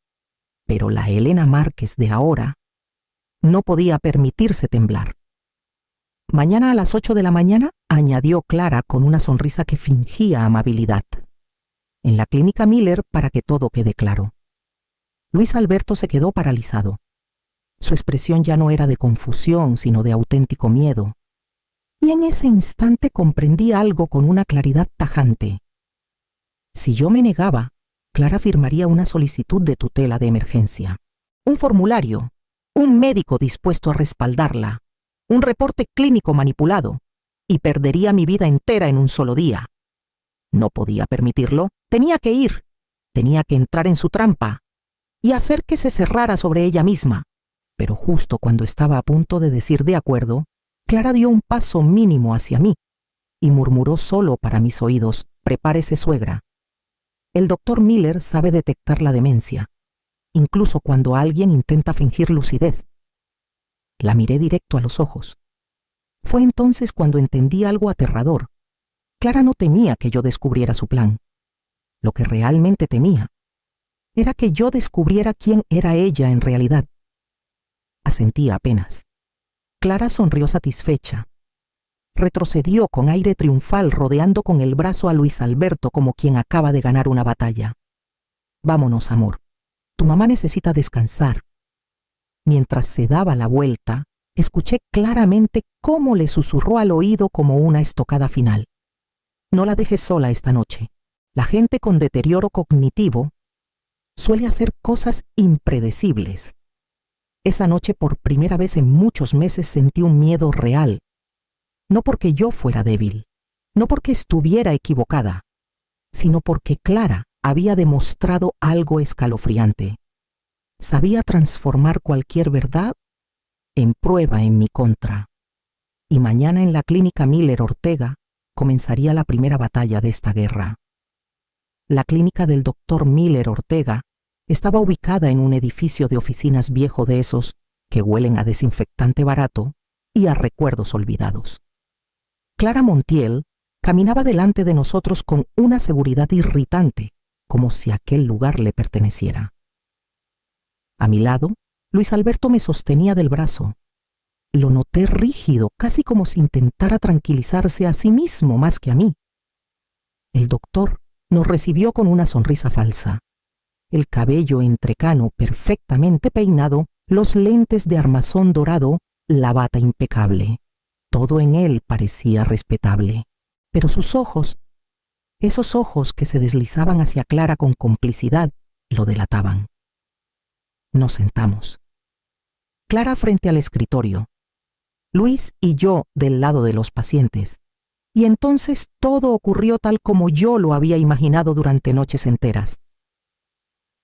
pero la Elena Márquez de ahora no podía permitirse temblar. Mañana a las 8 de la mañana, añadió Clara con una sonrisa que fingía amabilidad. En la clínica Miller, para que todo quede claro. Luis Alberto se quedó paralizado. Su expresión ya no era de confusión, sino de auténtico miedo. Y en ese instante comprendí algo con una claridad tajante. Si yo me negaba, Clara firmaría una solicitud de tutela de emergencia, un formulario, un médico dispuesto a respaldarla, un reporte clínico manipulado, y perdería mi vida entera en un solo día. No podía permitirlo, tenía que ir, tenía que entrar en su trampa y hacer que se cerrara sobre ella misma. Pero justo cuando estaba a punto de decir de acuerdo, Clara dio un paso mínimo hacia mí y murmuró solo para mis oídos: prepárese, suegra. El doctor Miller sabe detectar la demencia, incluso cuando alguien intenta fingir lucidez. La miré directo a los ojos. Fue entonces cuando entendí algo aterrador. Clara no temía que yo descubriera su plan. Lo que realmente temía era que yo descubriera quién era ella en realidad. Asentía apenas. Clara sonrió satisfecha. Retrocedió con aire triunfal, rodeando con el brazo a Luis Alberto como quien acaba de ganar una batalla. Vámonos, amor. Tu mamá necesita descansar. Mientras se daba la vuelta, escuché claramente cómo le susurró al oído como una estocada final: no la dejes sola esta noche. La gente con deterioro cognitivo suele hacer cosas impredecibles. Esa noche, por primera vez en muchos meses, sentí un miedo real. No porque yo fuera débil, no porque estuviera equivocada, sino porque Clara había demostrado algo escalofriante. Sabía transformar cualquier verdad en prueba en mi contra. Y mañana en la clínica Miller Ortega comenzaría la primera batalla de esta guerra. La clínica del doctor Miller Ortega estaba ubicada en un edificio de oficinas viejo de esos que huelen a desinfectante barato y a recuerdos olvidados. Clara Montiel caminaba delante de nosotros con una seguridad irritante, como si aquel lugar le perteneciera. A mi lado, Luis Alberto me sostenía del brazo. Lo noté rígido, casi como si intentara tranquilizarse a sí mismo más que a mí. El doctor nos recibió con una sonrisa falsa. El cabello entrecano perfectamente peinado, los lentes de armazón dorado, la bata impecable. Todo en él parecía respetable. Pero sus ojos, esos ojos que se deslizaban hacia Clara con complicidad, lo delataban. Nos sentamos. Clara frente al escritorio. Luis y yo del lado de los pacientes. Y entonces todo ocurrió tal como yo lo había imaginado durante noches enteras.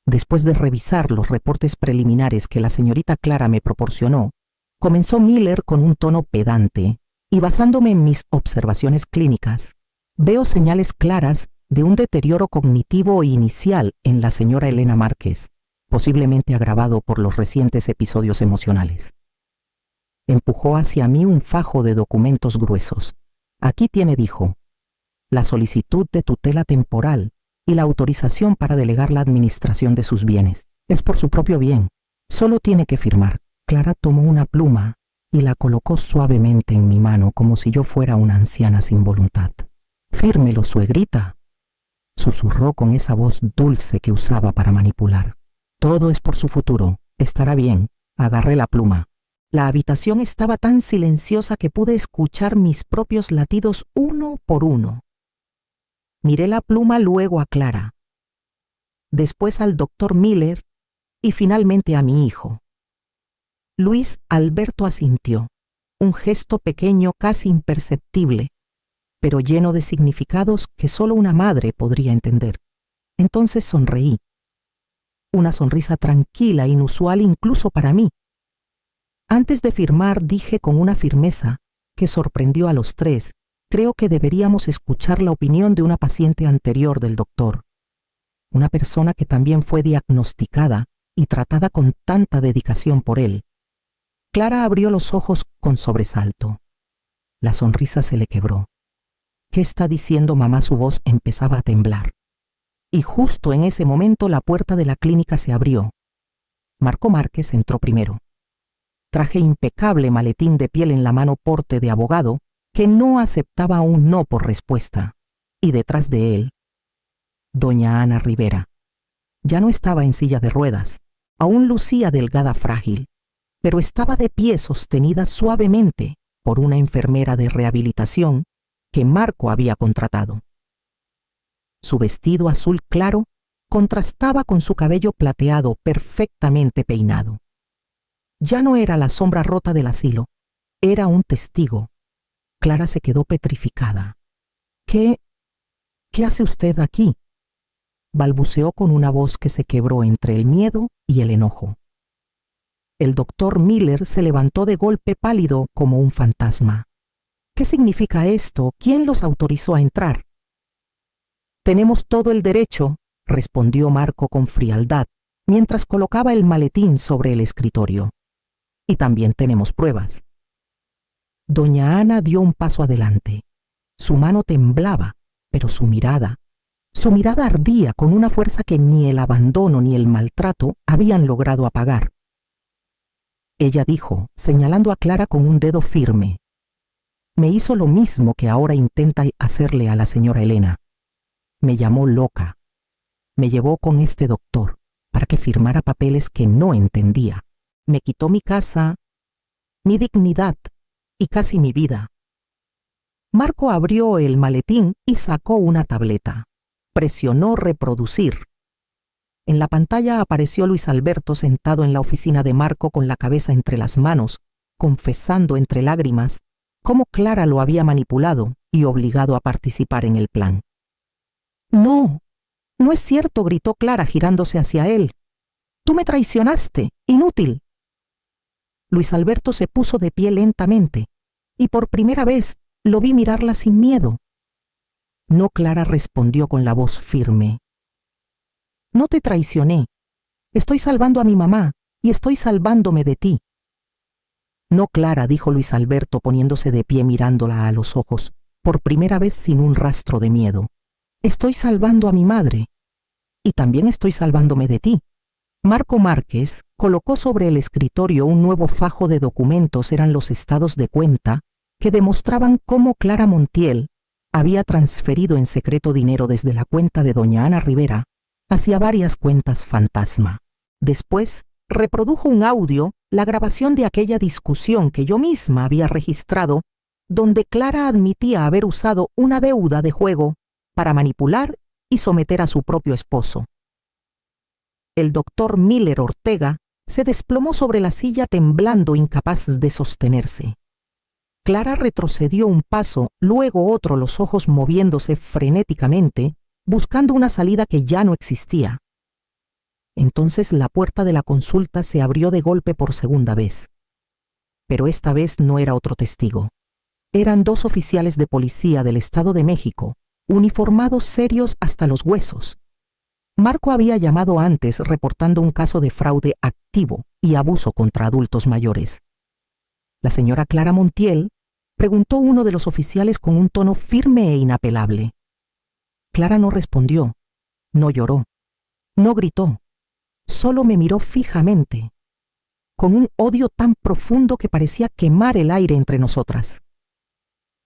Después de revisar los reportes preliminares que la señorita Clara me proporcionó, comenzó Miller con un tono pedante, y basándome en mis observaciones clínicas, veo señales claras de un deterioro cognitivo inicial en la señora Elena Márquez, posiblemente agravado por los recientes episodios emocionales. Empujó hacia mí un fajo de documentos gruesos. Aquí tiene, dijo, la solicitud de tutela temporal y la autorización para delegar la administración de sus bienes. Es por su propio bien. Solo tiene que firmar. Clara tomó una pluma y la colocó suavemente en mi mano como si yo fuera una anciana sin voluntad. «Fírmelo, suegrita», susurró con esa voz dulce que usaba para manipular. «Todo es por su futuro. Estará bien». Agarré la pluma. La habitación estaba tan silenciosa que pude escuchar mis propios latidos uno por uno. Miré la pluma luego a Clara, después al doctor Miller y finalmente a mi hijo. Luis Alberto asintió, un gesto pequeño casi imperceptible, pero lleno de significados que solo una madre podría entender. Entonces sonreí. Una sonrisa tranquila, inusual incluso para mí. Antes de firmar dije con una firmeza que sorprendió a los tres: creo que deberíamos escuchar la opinión de una paciente anterior del doctor, una persona que también fue diagnosticada y tratada con tanta dedicación por él. Clara abrió los ojos con sobresalto. La sonrisa se le quebró. «¿Qué está diciendo mamá?» Su voz empezaba a temblar. Y justo en ese momento la puerta de la clínica se abrió. Marco Márquez entró primero. Traje impecable maletín de piel en la mano, porte de abogado, que no aceptaba un no por respuesta, y detrás de él, doña Ana Rivera. Ya no estaba en silla de ruedas, aún lucía delgada, frágil, pero estaba de pie, sostenida suavemente por una enfermera de rehabilitación que Marco había contratado. Su vestido azul claro contrastaba con su cabello plateado perfectamente peinado. Ya no era la sombra rota del asilo, era un testigo. Clara se quedó petrificada. ¿Qué hace usted aquí?», balbuceó con una voz que se quebró entre el miedo y el enojo. El doctor Miller se levantó de golpe, pálido como un fantasma. «¿Qué significa esto? ¿Quién los autorizó a entrar?». «Tenemos todo el derecho», respondió Marco con frialdad, mientras colocaba el maletín sobre el escritorio. «Y también tenemos pruebas». Doña Ana dio un paso adelante. Su mano temblaba, pero su mirada ardía con una fuerza que ni el abandono ni el maltrato habían logrado apagar. Ella dijo, señalando a Clara con un dedo firme: «Me hizo lo mismo que ahora intenta hacerle a la señora Elena. Me llamó loca. Me llevó con este doctor para que firmara papeles que no entendía. Me quitó mi casa, mi dignidad y casi mi vida». Marco abrió el maletín y sacó una tableta. Presionó reproducir. En la pantalla apareció Luis Alberto sentado en la oficina de Marco con la cabeza entre las manos, confesando entre lágrimas cómo Clara lo había manipulado y obligado a participar en el plan. «No, no es cierto», gritó Clara girándose hacia él. «Tú me traicionaste, inútil». Luis Alberto se puso de pie lentamente, y por primera vez lo vi mirarla sin miedo. No, Clara respondió con la voz firme. No te traicioné. Estoy salvando a mi mamá y estoy salvándome de ti. No, Clara, dijo Luis Alberto poniéndose de pie mirándola a los ojos, por primera vez sin un rastro de miedo. Estoy salvando a mi madre. Y también estoy salvándome de ti. Marco Márquez colocó sobre el escritorio un nuevo fajo de documentos. Eran los estados de cuenta que demostraban cómo Clara Montiel había transferido en secreto dinero desde la cuenta de doña Ana Rivera hacia varias cuentas fantasma. Después reprodujo un audio, la grabación de aquella discusión que yo misma había registrado, donde Clara admitía haber usado una deuda de juego para manipular y someter a su propio esposo. El doctor Miller Ortega se desplomó sobre la silla temblando, incapaz de sostenerse. Clara retrocedió un paso, luego otro, los ojos moviéndose frenéticamente, buscando una salida que ya no existía. Entonces la puerta de la consulta se abrió de golpe por segunda vez. Pero esta vez no era otro testigo. Eran 2 oficiales de policía del Estado de México, uniformados, serios hasta los huesos. Marco había llamado antes reportando un caso de fraude activo y abuso contra adultos mayores. La señora Clara Montiel, preguntó uno de los oficiales con un tono firme e inapelable. Clara no respondió, no lloró, no gritó, solo me miró fijamente, con un odio tan profundo que parecía quemar el aire entre nosotras.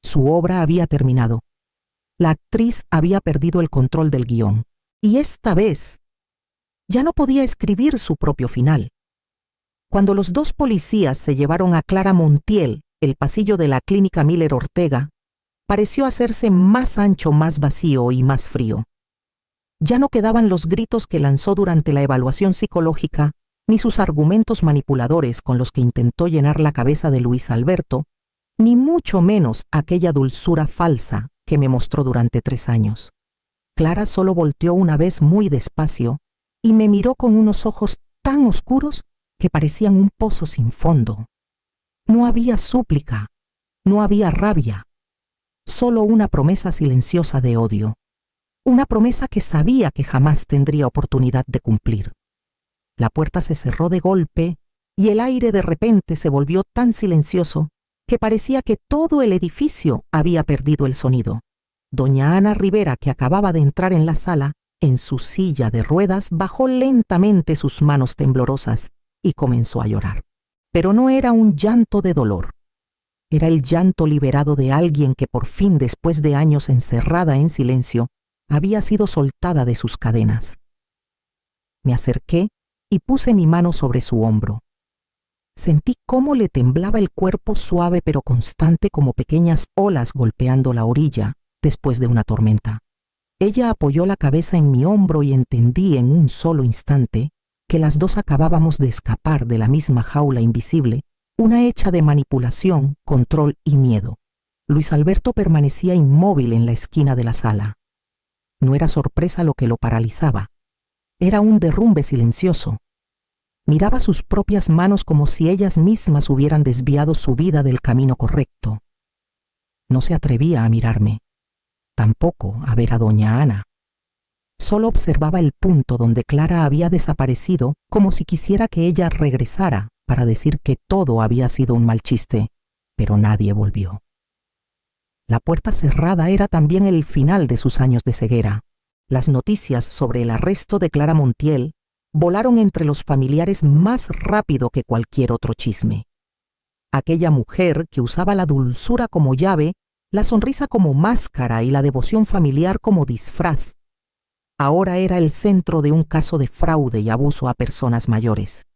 Su obra había terminado. La actriz había perdido el control del guión, y esta vez ya no podía escribir su propio final. Cuando los 2 policías se llevaron a Clara Montiel, el pasillo de la clínica Miller Ortega pareció hacerse más ancho, más vacío y más frío. Ya no quedaban los gritos que lanzó durante la evaluación psicológica, ni sus argumentos manipuladores con los que intentó llenar la cabeza de Luis Alberto, ni mucho menos aquella dulzura falsa que me mostró durante 3 años. Clara solo volteó una vez muy despacio y me miró con unos ojos tan oscuros que parecían un pozo sin fondo. No había súplica, no había rabia, solo una promesa silenciosa de odio. Una promesa que sabía que jamás tendría oportunidad de cumplir. La puerta se cerró de golpe y el aire de repente se volvió tan silencioso que parecía que todo el edificio había perdido el sonido. Doña Ana Rivera, que acababa de entrar en la sala, en su silla de ruedas, bajó lentamente sus manos temblorosas y comenzó a llorar. Pero no era un llanto de dolor. Era el llanto liberado de alguien que por fin, después de años encerrada en silencio, había sido soltada de sus cadenas. Me acerqué y puse mi mano sobre su hombro. Sentí cómo le temblaba el cuerpo, suave pero constante, como pequeñas olas golpeando la orilla después de una tormenta. Ella apoyó la cabeza en mi hombro y entendí en un solo instante que las 2 acabábamos de escapar de la misma jaula invisible, una hecha de manipulación, control y miedo. Luis Alberto permanecía inmóvil en la esquina de la sala. No era sorpresa lo que lo paralizaba. Era un derrumbe silencioso. Miraba sus propias manos como si ellas mismas hubieran desviado su vida del camino correcto. No se atrevía a mirarme, tampoco a ver a doña Ana. Solo observaba el punto donde Clara había desaparecido, como si quisiera que ella regresara para decir que todo había sido un mal chiste, pero nadie volvió. La puerta cerrada era también el final de sus años de ceguera. Las noticias sobre el arresto de Clara Montiel volaron entre los familiares más rápido que cualquier otro chisme. Aquella mujer que usaba la dulzura como llave, la sonrisa como máscara y la devoción familiar como disfraz, ahora era el centro de un caso de fraude y abuso a personas mayores.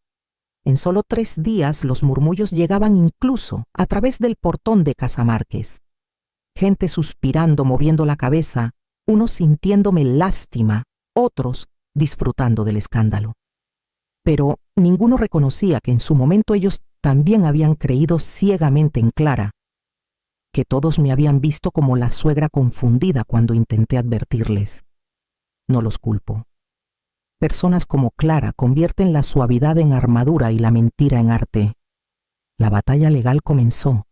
En solo 3 días los murmullos llegaban incluso a través del portón de Casa Márquez. Gente suspirando, moviendo la cabeza, unos sintiéndome lástima, otros disfrutando del escándalo. Pero ninguno reconocía que en su momento ellos también habían creído ciegamente en Clara, que todos me habían visto como la suegra confundida cuando intenté advertirles. No los culpo. Personas como Clara convierten la suavidad en armadura y la mentira en arte. La batalla legal comenzó.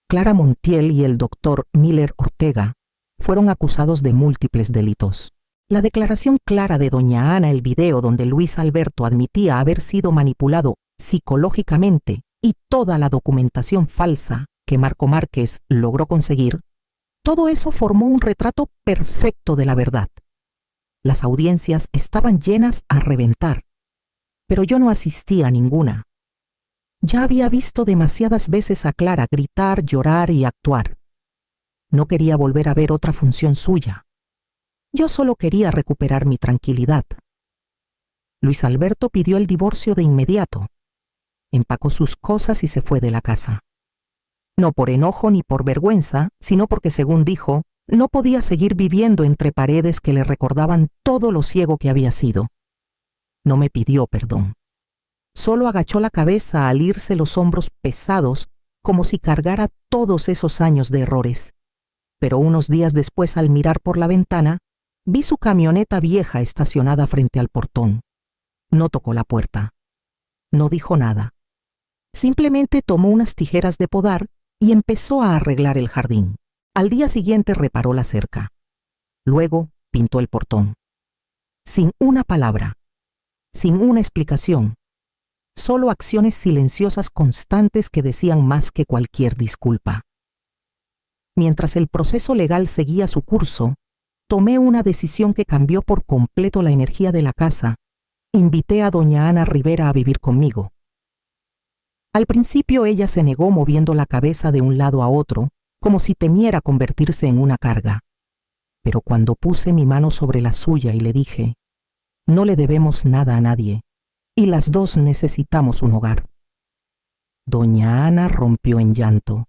Clara Montiel y el doctor Miller Ortega fueron acusados de múltiples delitos. La declaración clara de doña Ana, el video donde Luis Alberto admitía haber sido manipulado psicológicamente y toda la documentación falsa que Marco Márquez logró conseguir, todo eso formó un retrato perfecto de la verdad. Las audiencias estaban llenas a reventar, pero yo no asistí a ninguna. Ya había visto demasiadas veces a Clara gritar, llorar y actuar. No quería volver a ver otra función suya. Yo solo quería recuperar mi tranquilidad. Luis Alberto pidió el divorcio de inmediato. Empacó sus cosas y se fue de la casa. No por enojo ni por vergüenza, sino porque, según dijo, no podía seguir viviendo entre paredes que le recordaban todo lo ciego que había sido. No me pidió perdón. Solo agachó la cabeza al irse los hombros pesados, como si cargara todos esos años de errores. Pero unos días después, al mirar por la ventana, vi su camioneta vieja estacionada frente al portón. No tocó la puerta. No dijo nada. Simplemente tomó unas tijeras de podar y empezó a arreglar el jardín. Al día siguiente reparó la cerca. Luego pintó el portón. Sin una palabra, sin una explicación, solo acciones silenciosas constantes que decían más que cualquier disculpa. Mientras el proceso legal seguía su curso, tomé una decisión que cambió por completo la energía de la casa. Invité a doña Ana Rivera a vivir conmigo. Al principio ella se negó, moviendo la cabeza de un lado a otro, como si temiera convertirse en una carga. Pero cuando puse mi mano sobre la suya y le dije, no le debemos nada a nadie, y las dos necesitamos un hogar, doña Ana rompió en llanto.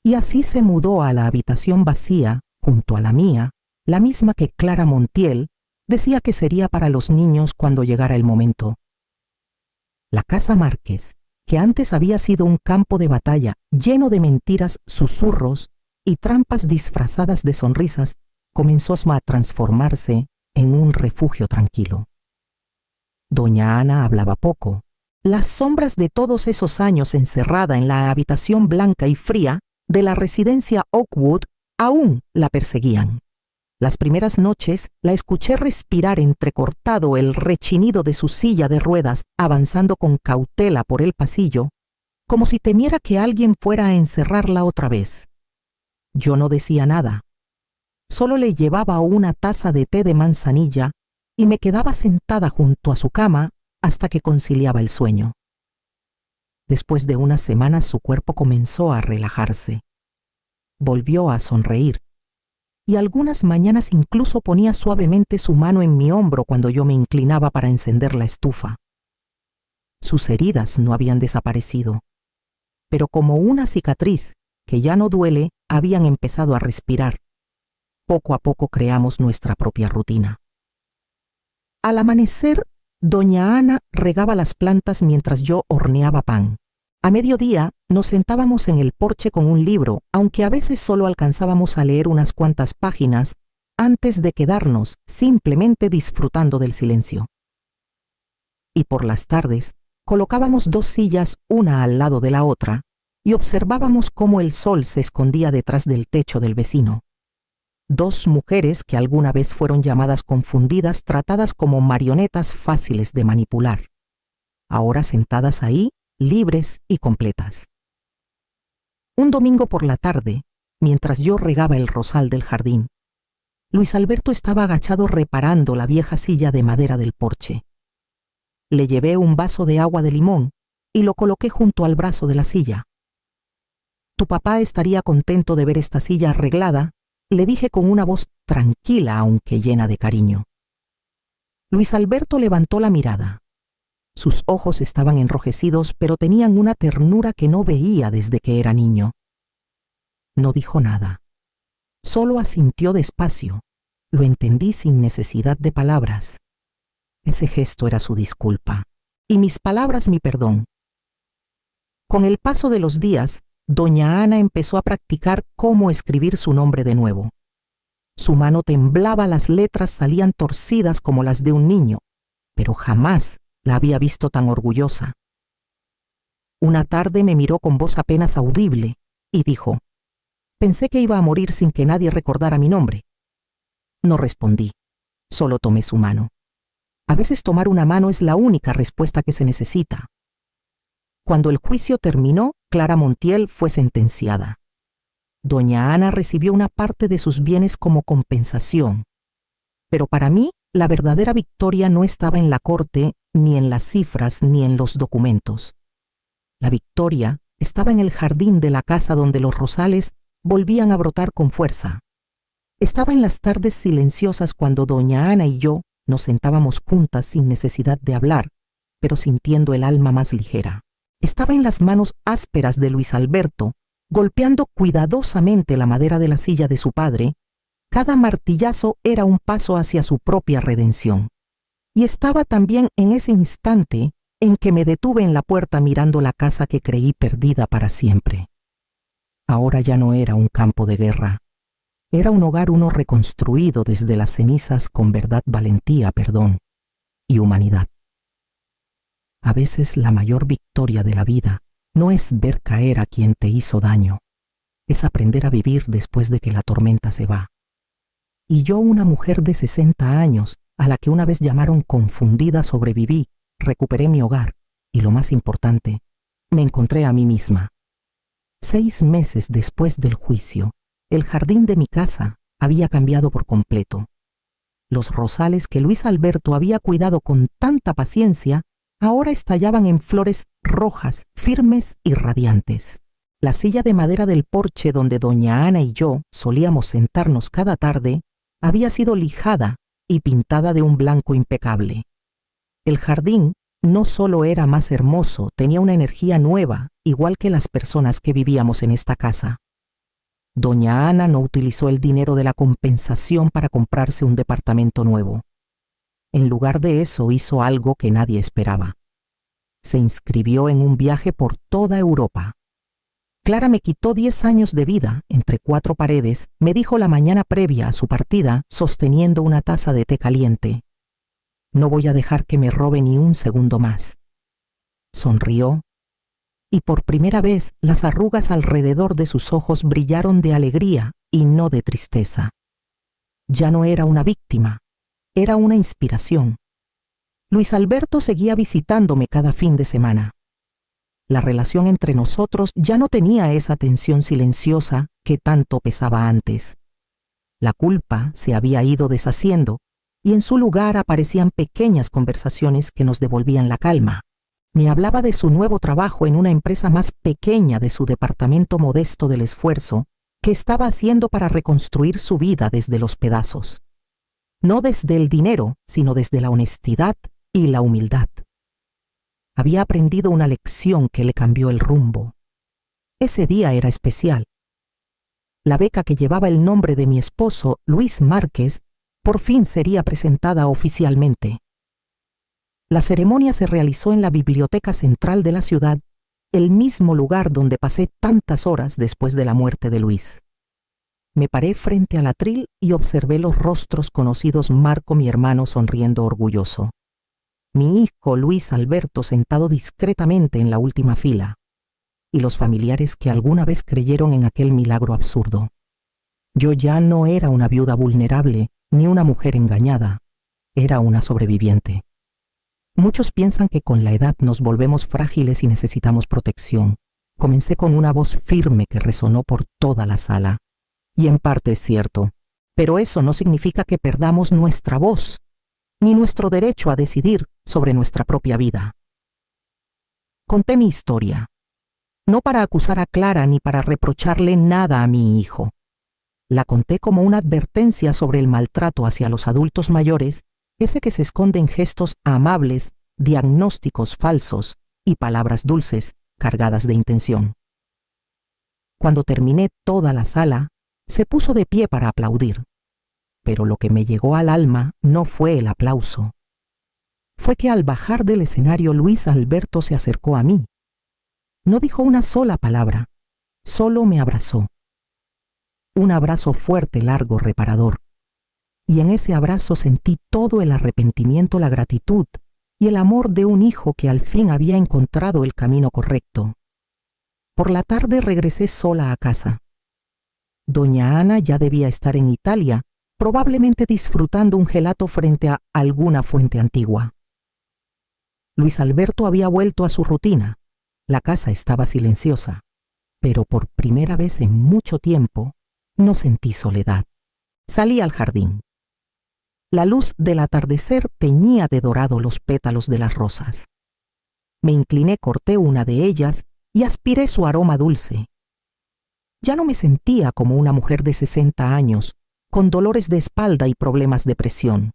Y así se mudó a la habitación vacía, junto a la mía, la misma que Clara Montiel decía que sería para los niños cuando llegara el momento. La casa Márquez, que antes había sido un campo de batalla lleno de mentiras, susurros y trampas disfrazadas de sonrisas, comenzó a transformarse en un refugio tranquilo. Doña Ana hablaba poco. Las sombras de todos esos años encerrada en la habitación blanca y fría de la residencia Oakwood aún la perseguían. Las primeras noches la escuché respirar entrecortado el rechinido de su silla de ruedas, avanzando con cautela por el pasillo, como si temiera que alguien fuera a encerrarla otra vez. Yo no decía nada. Solo le llevaba una taza de té de manzanilla y me quedaba sentada junto a su cama hasta que conciliaba el sueño. Después de unas semanas su cuerpo comenzó a relajarse. Volvió a sonreír. Y algunas mañanas incluso ponía suavemente su mano en mi hombro cuando yo me inclinaba para encender la estufa. Sus heridas no habían desaparecido, pero como una cicatriz que ya no duele, habían empezado a respirar. Poco a poco creamos nuestra propia rutina. Al amanecer, doña Ana regaba las plantas mientras yo horneaba pan. A mediodía nos sentábamos en el porche con un libro, aunque a veces solo alcanzábamos a leer unas cuantas páginas antes de quedarnos simplemente disfrutando del silencio. Y por las tardes colocábamos dos sillas una al lado de la otra y observábamos cómo el sol se escondía detrás del techo del vecino. Dos mujeres que alguna vez fueron llamadas confundidas, tratadas como marionetas fáciles de manipular, ahora sentadas ahí, libres y completas. Un domingo por la tarde, mientras yo regaba el rosal del jardín, Luis Alberto estaba agachado reparando la vieja silla de madera del porche. Le llevé un vaso de agua de limón y lo coloqué junto al brazo de la silla. Tu papá estaría contento de ver esta silla arreglada, le dije con una voz tranquila aunque llena de cariño. Luis Alberto levantó la mirada. Sus ojos estaban enrojecidos, pero tenían una ternura que no veía desde que era niño. No dijo nada. Solo asintió despacio. Lo entendí sin necesidad de palabras. Ese gesto era su disculpa, y mis palabras mi perdón. Con el paso de los días, doña Ana empezó a practicar cómo escribir su nombre de nuevo. Su mano temblaba, las letras salían torcidas como las de un niño, pero jamás la había visto tan orgullosa. Una tarde me miró con voz apenas audible y dijo, «Pensé que iba a morir sin que nadie recordara mi nombre». No respondí. solo tomé su mano. A veces tomar una mano es la única respuesta que se necesita. Cuando el juicio terminó, Clara Montiel fue sentenciada. Doña Ana recibió una parte de sus bienes como compensación. Pero para mí, la verdadera victoria no estaba en la corte, ni en las cifras, ni en los documentos. La victoria estaba en el jardín de la casa donde los rosales volvían a brotar con fuerza. Estaba en las tardes silenciosas cuando doña Ana y yo nos sentábamos juntas sin necesidad de hablar, pero sintiendo el alma más ligera. Estaba en las manos ásperas de Luis Alberto, golpeando cuidadosamente la madera de la silla de su padre. Cada martillazo era un paso hacia su propia redención. Y estaba también en ese instante en que me detuve en la puerta mirando la casa que creí perdida para siempre. Ahora ya no era un campo de guerra. Era un hogar uno reconstruido desde las cenizas con verdad, valentía, perdón y humanidad. A veces la mayor victoria de la vida no es ver caer a quien te hizo daño, es aprender a vivir después de que la tormenta se va. Y yo, una mujer de 60 años, a la que una vez llamaron confundida, sobreviví, recuperé mi hogar y, lo más importante, me encontré a mí misma. 6 meses después del juicio, el jardín de mi casa había cambiado por completo. Los rosales que Luis Alberto había cuidado con tanta paciencia ahora estallaban en flores rojas, firmes y radiantes. La silla de madera del porche donde doña Ana y yo solíamos sentarnos cada tarde había sido lijada y pintada de un blanco impecable. El jardín no solo era más hermoso, tenía una energía nueva, igual que las personas que vivíamos en esta casa. Doña Ana no utilizó el dinero de la compensación para comprarse un departamento nuevo. En lugar de eso, hizo algo que nadie esperaba. Se inscribió en un viaje por toda Europa. Clara me quitó 10 años de vida entre 4 paredes, me dijo la mañana previa a su partida, sosteniendo una taza de té caliente. No voy a dejar que me robe ni un segundo más. Sonrió, y por primera vez las arrugas alrededor de sus ojos brillaron de alegría y no de tristeza. Ya no era una víctima, era una inspiración. Luis Alberto seguía visitándome cada fin de semana. La relación entre nosotros ya no tenía esa tensión silenciosa que tanto pesaba antes. La culpa se había ido deshaciendo y en su lugar aparecían pequeñas conversaciones que nos devolvían la calma. Me hablaba de su nuevo trabajo en una empresa más pequeña, de su departamento modesto, del esfuerzo que estaba haciendo para reconstruir su vida desde los pedazos. No desde el dinero, sino desde la honestidad y la humildad. Había aprendido una lección que le cambió el rumbo. Ese día era especial. La beca que llevaba el nombre de mi esposo, Luis Márquez, por fin sería presentada oficialmente. La ceremonia se realizó en la Biblioteca Central de la ciudad, el mismo lugar donde pasé tantas horas después de la muerte de Luis. Me paré frente al atril y observé los rostros conocidos: Marco, mi hermano, sonriendo orgulloso. Mi hijo Luis Alberto sentado discretamente en la última fila, y los familiares que alguna vez creyeron en aquel milagro absurdo. Yo ya no era una viuda vulnerable ni una mujer engañada, era una sobreviviente. Muchos piensan que con la edad nos volvemos frágiles y necesitamos protección. Comencé con una voz firme que resonó por toda la sala. Y en parte es cierto, pero eso no significa que perdamos nuestra voz, ni nuestro derecho a decidir sobre nuestra propia vida. Conté mi historia, no para acusar a Clara ni para reprocharle nada a mi hijo. La conté como una advertencia sobre el maltrato hacia los adultos mayores, ese que se esconde en gestos amables, diagnósticos falsos y palabras dulces cargadas de intención. Cuando terminé, toda la sala se puso de pie para aplaudir, pero lo que me llegó al alma no fue el aplauso. Fue que al bajar del escenario Luis Alberto se acercó a mí. No dijo una sola palabra, solo me abrazó. Un abrazo fuerte, largo, reparador. Y en ese abrazo sentí todo el arrepentimiento, la gratitud y el amor de un hijo que al fin había encontrado el camino correcto. Por la tarde regresé sola a casa. Doña Ana ya debía estar en Italia, probablemente disfrutando un gelato frente a alguna fuente antigua. Luis Alberto había vuelto a su rutina. La casa estaba silenciosa, pero por primera vez en mucho tiempo no sentí soledad. Salí al jardín. La luz del atardecer teñía de dorado los pétalos de las rosas. Me incliné, corté una de ellas y aspiré su aroma dulce. Ya no me sentía como una mujer de 60 años, con dolores de espalda y problemas de presión.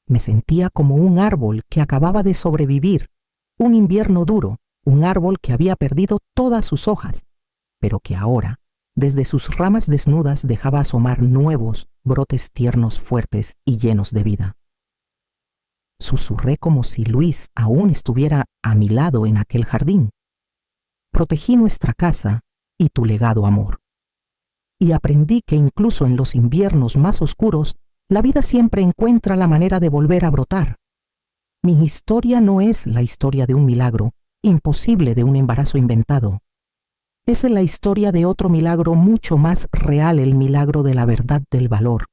Me sentía como un árbol que acababa de sobrevivir un invierno duro, un árbol que había perdido todas sus hojas, pero que ahora, desde sus ramas desnudas, dejaba asomar nuevos brotes tiernos, fuertes y llenos de vida. Susurré como si Luis aún estuviera a mi lado en aquel jardín. Protegí nuestra casa y tu legado, amor. Y aprendí que incluso en los inviernos más oscuros, la vida siempre encuentra la manera de volver a brotar. Mi historia no es la historia de un milagro imposible, de un embarazo inventado. Es la historia de otro milagro mucho más real, el milagro de la verdad, del valor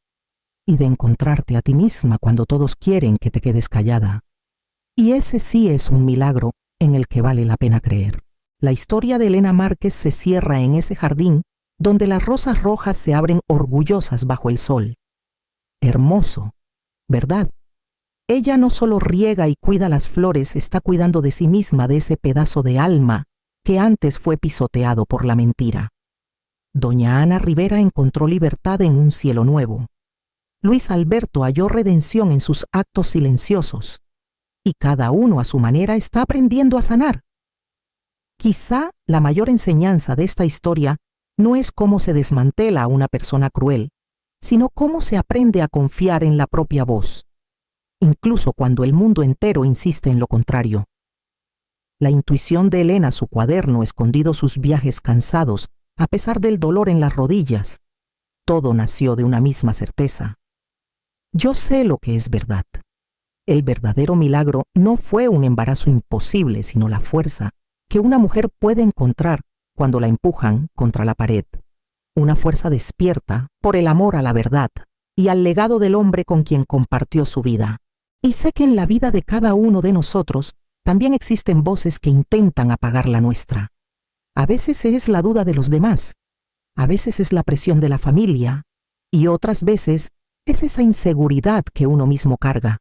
y de encontrarte a ti misma cuando todos quieren que te quedes callada. Y ese sí es un milagro en el que vale la pena creer. La historia de Elena Márquez se cierra en ese jardín donde las rosas rojas se abren orgullosas bajo el sol. Hermoso, ¿verdad? Ella no solo riega y cuida las flores, está cuidando de sí misma, de ese pedazo de alma que antes fue pisoteado por la mentira. Doña Ana Rivera encontró libertad en un cielo nuevo. Luis Alberto halló redención en sus actos silenciosos. Y cada uno a su manera está aprendiendo a sanar. Quizá la mayor enseñanza de esta historia no es cómo se desmantela a una persona cruel, sino cómo se aprende a confiar en la propia voz, incluso cuando el mundo entero insiste en lo contrario. La intuición de Elena, su cuaderno, escondido sus viajes cansados, a pesar del dolor en las rodillas, todo nació de una misma certeza. Yo sé lo que es verdad. El verdadero milagro no fue un embarazo imposible, sino la fuerza que una mujer puede encontrar cuando la empujan contra la pared. Una fuerza despierta por el amor a la verdad y al legado del hombre con quien compartió su vida. Y sé que en la vida de cada uno de nosotros también existen voces que intentan apagar la nuestra. A veces es la duda de los demás, a veces es la presión de la familia y otras veces es esa inseguridad que uno mismo carga.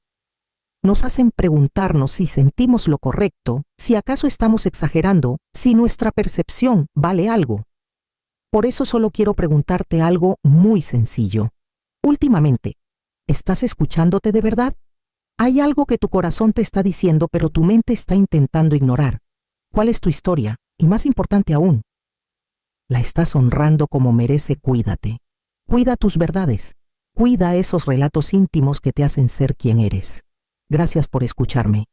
Nos hacen preguntarnos si sentimos lo correcto, si acaso estamos exagerando, si nuestra percepción vale algo. Por eso solo quiero preguntarte algo muy sencillo. Últimamente, ¿estás escuchándote de verdad? Hay algo que tu corazón te está diciendo, pero tu mente está intentando ignorar. ¿Cuál es tu historia? Y más importante aún, ¿la estás honrando como merece? Cuídate. Cuida tus verdades. Cuida esos relatos íntimos que te hacen ser quien eres. Gracias por escucharme.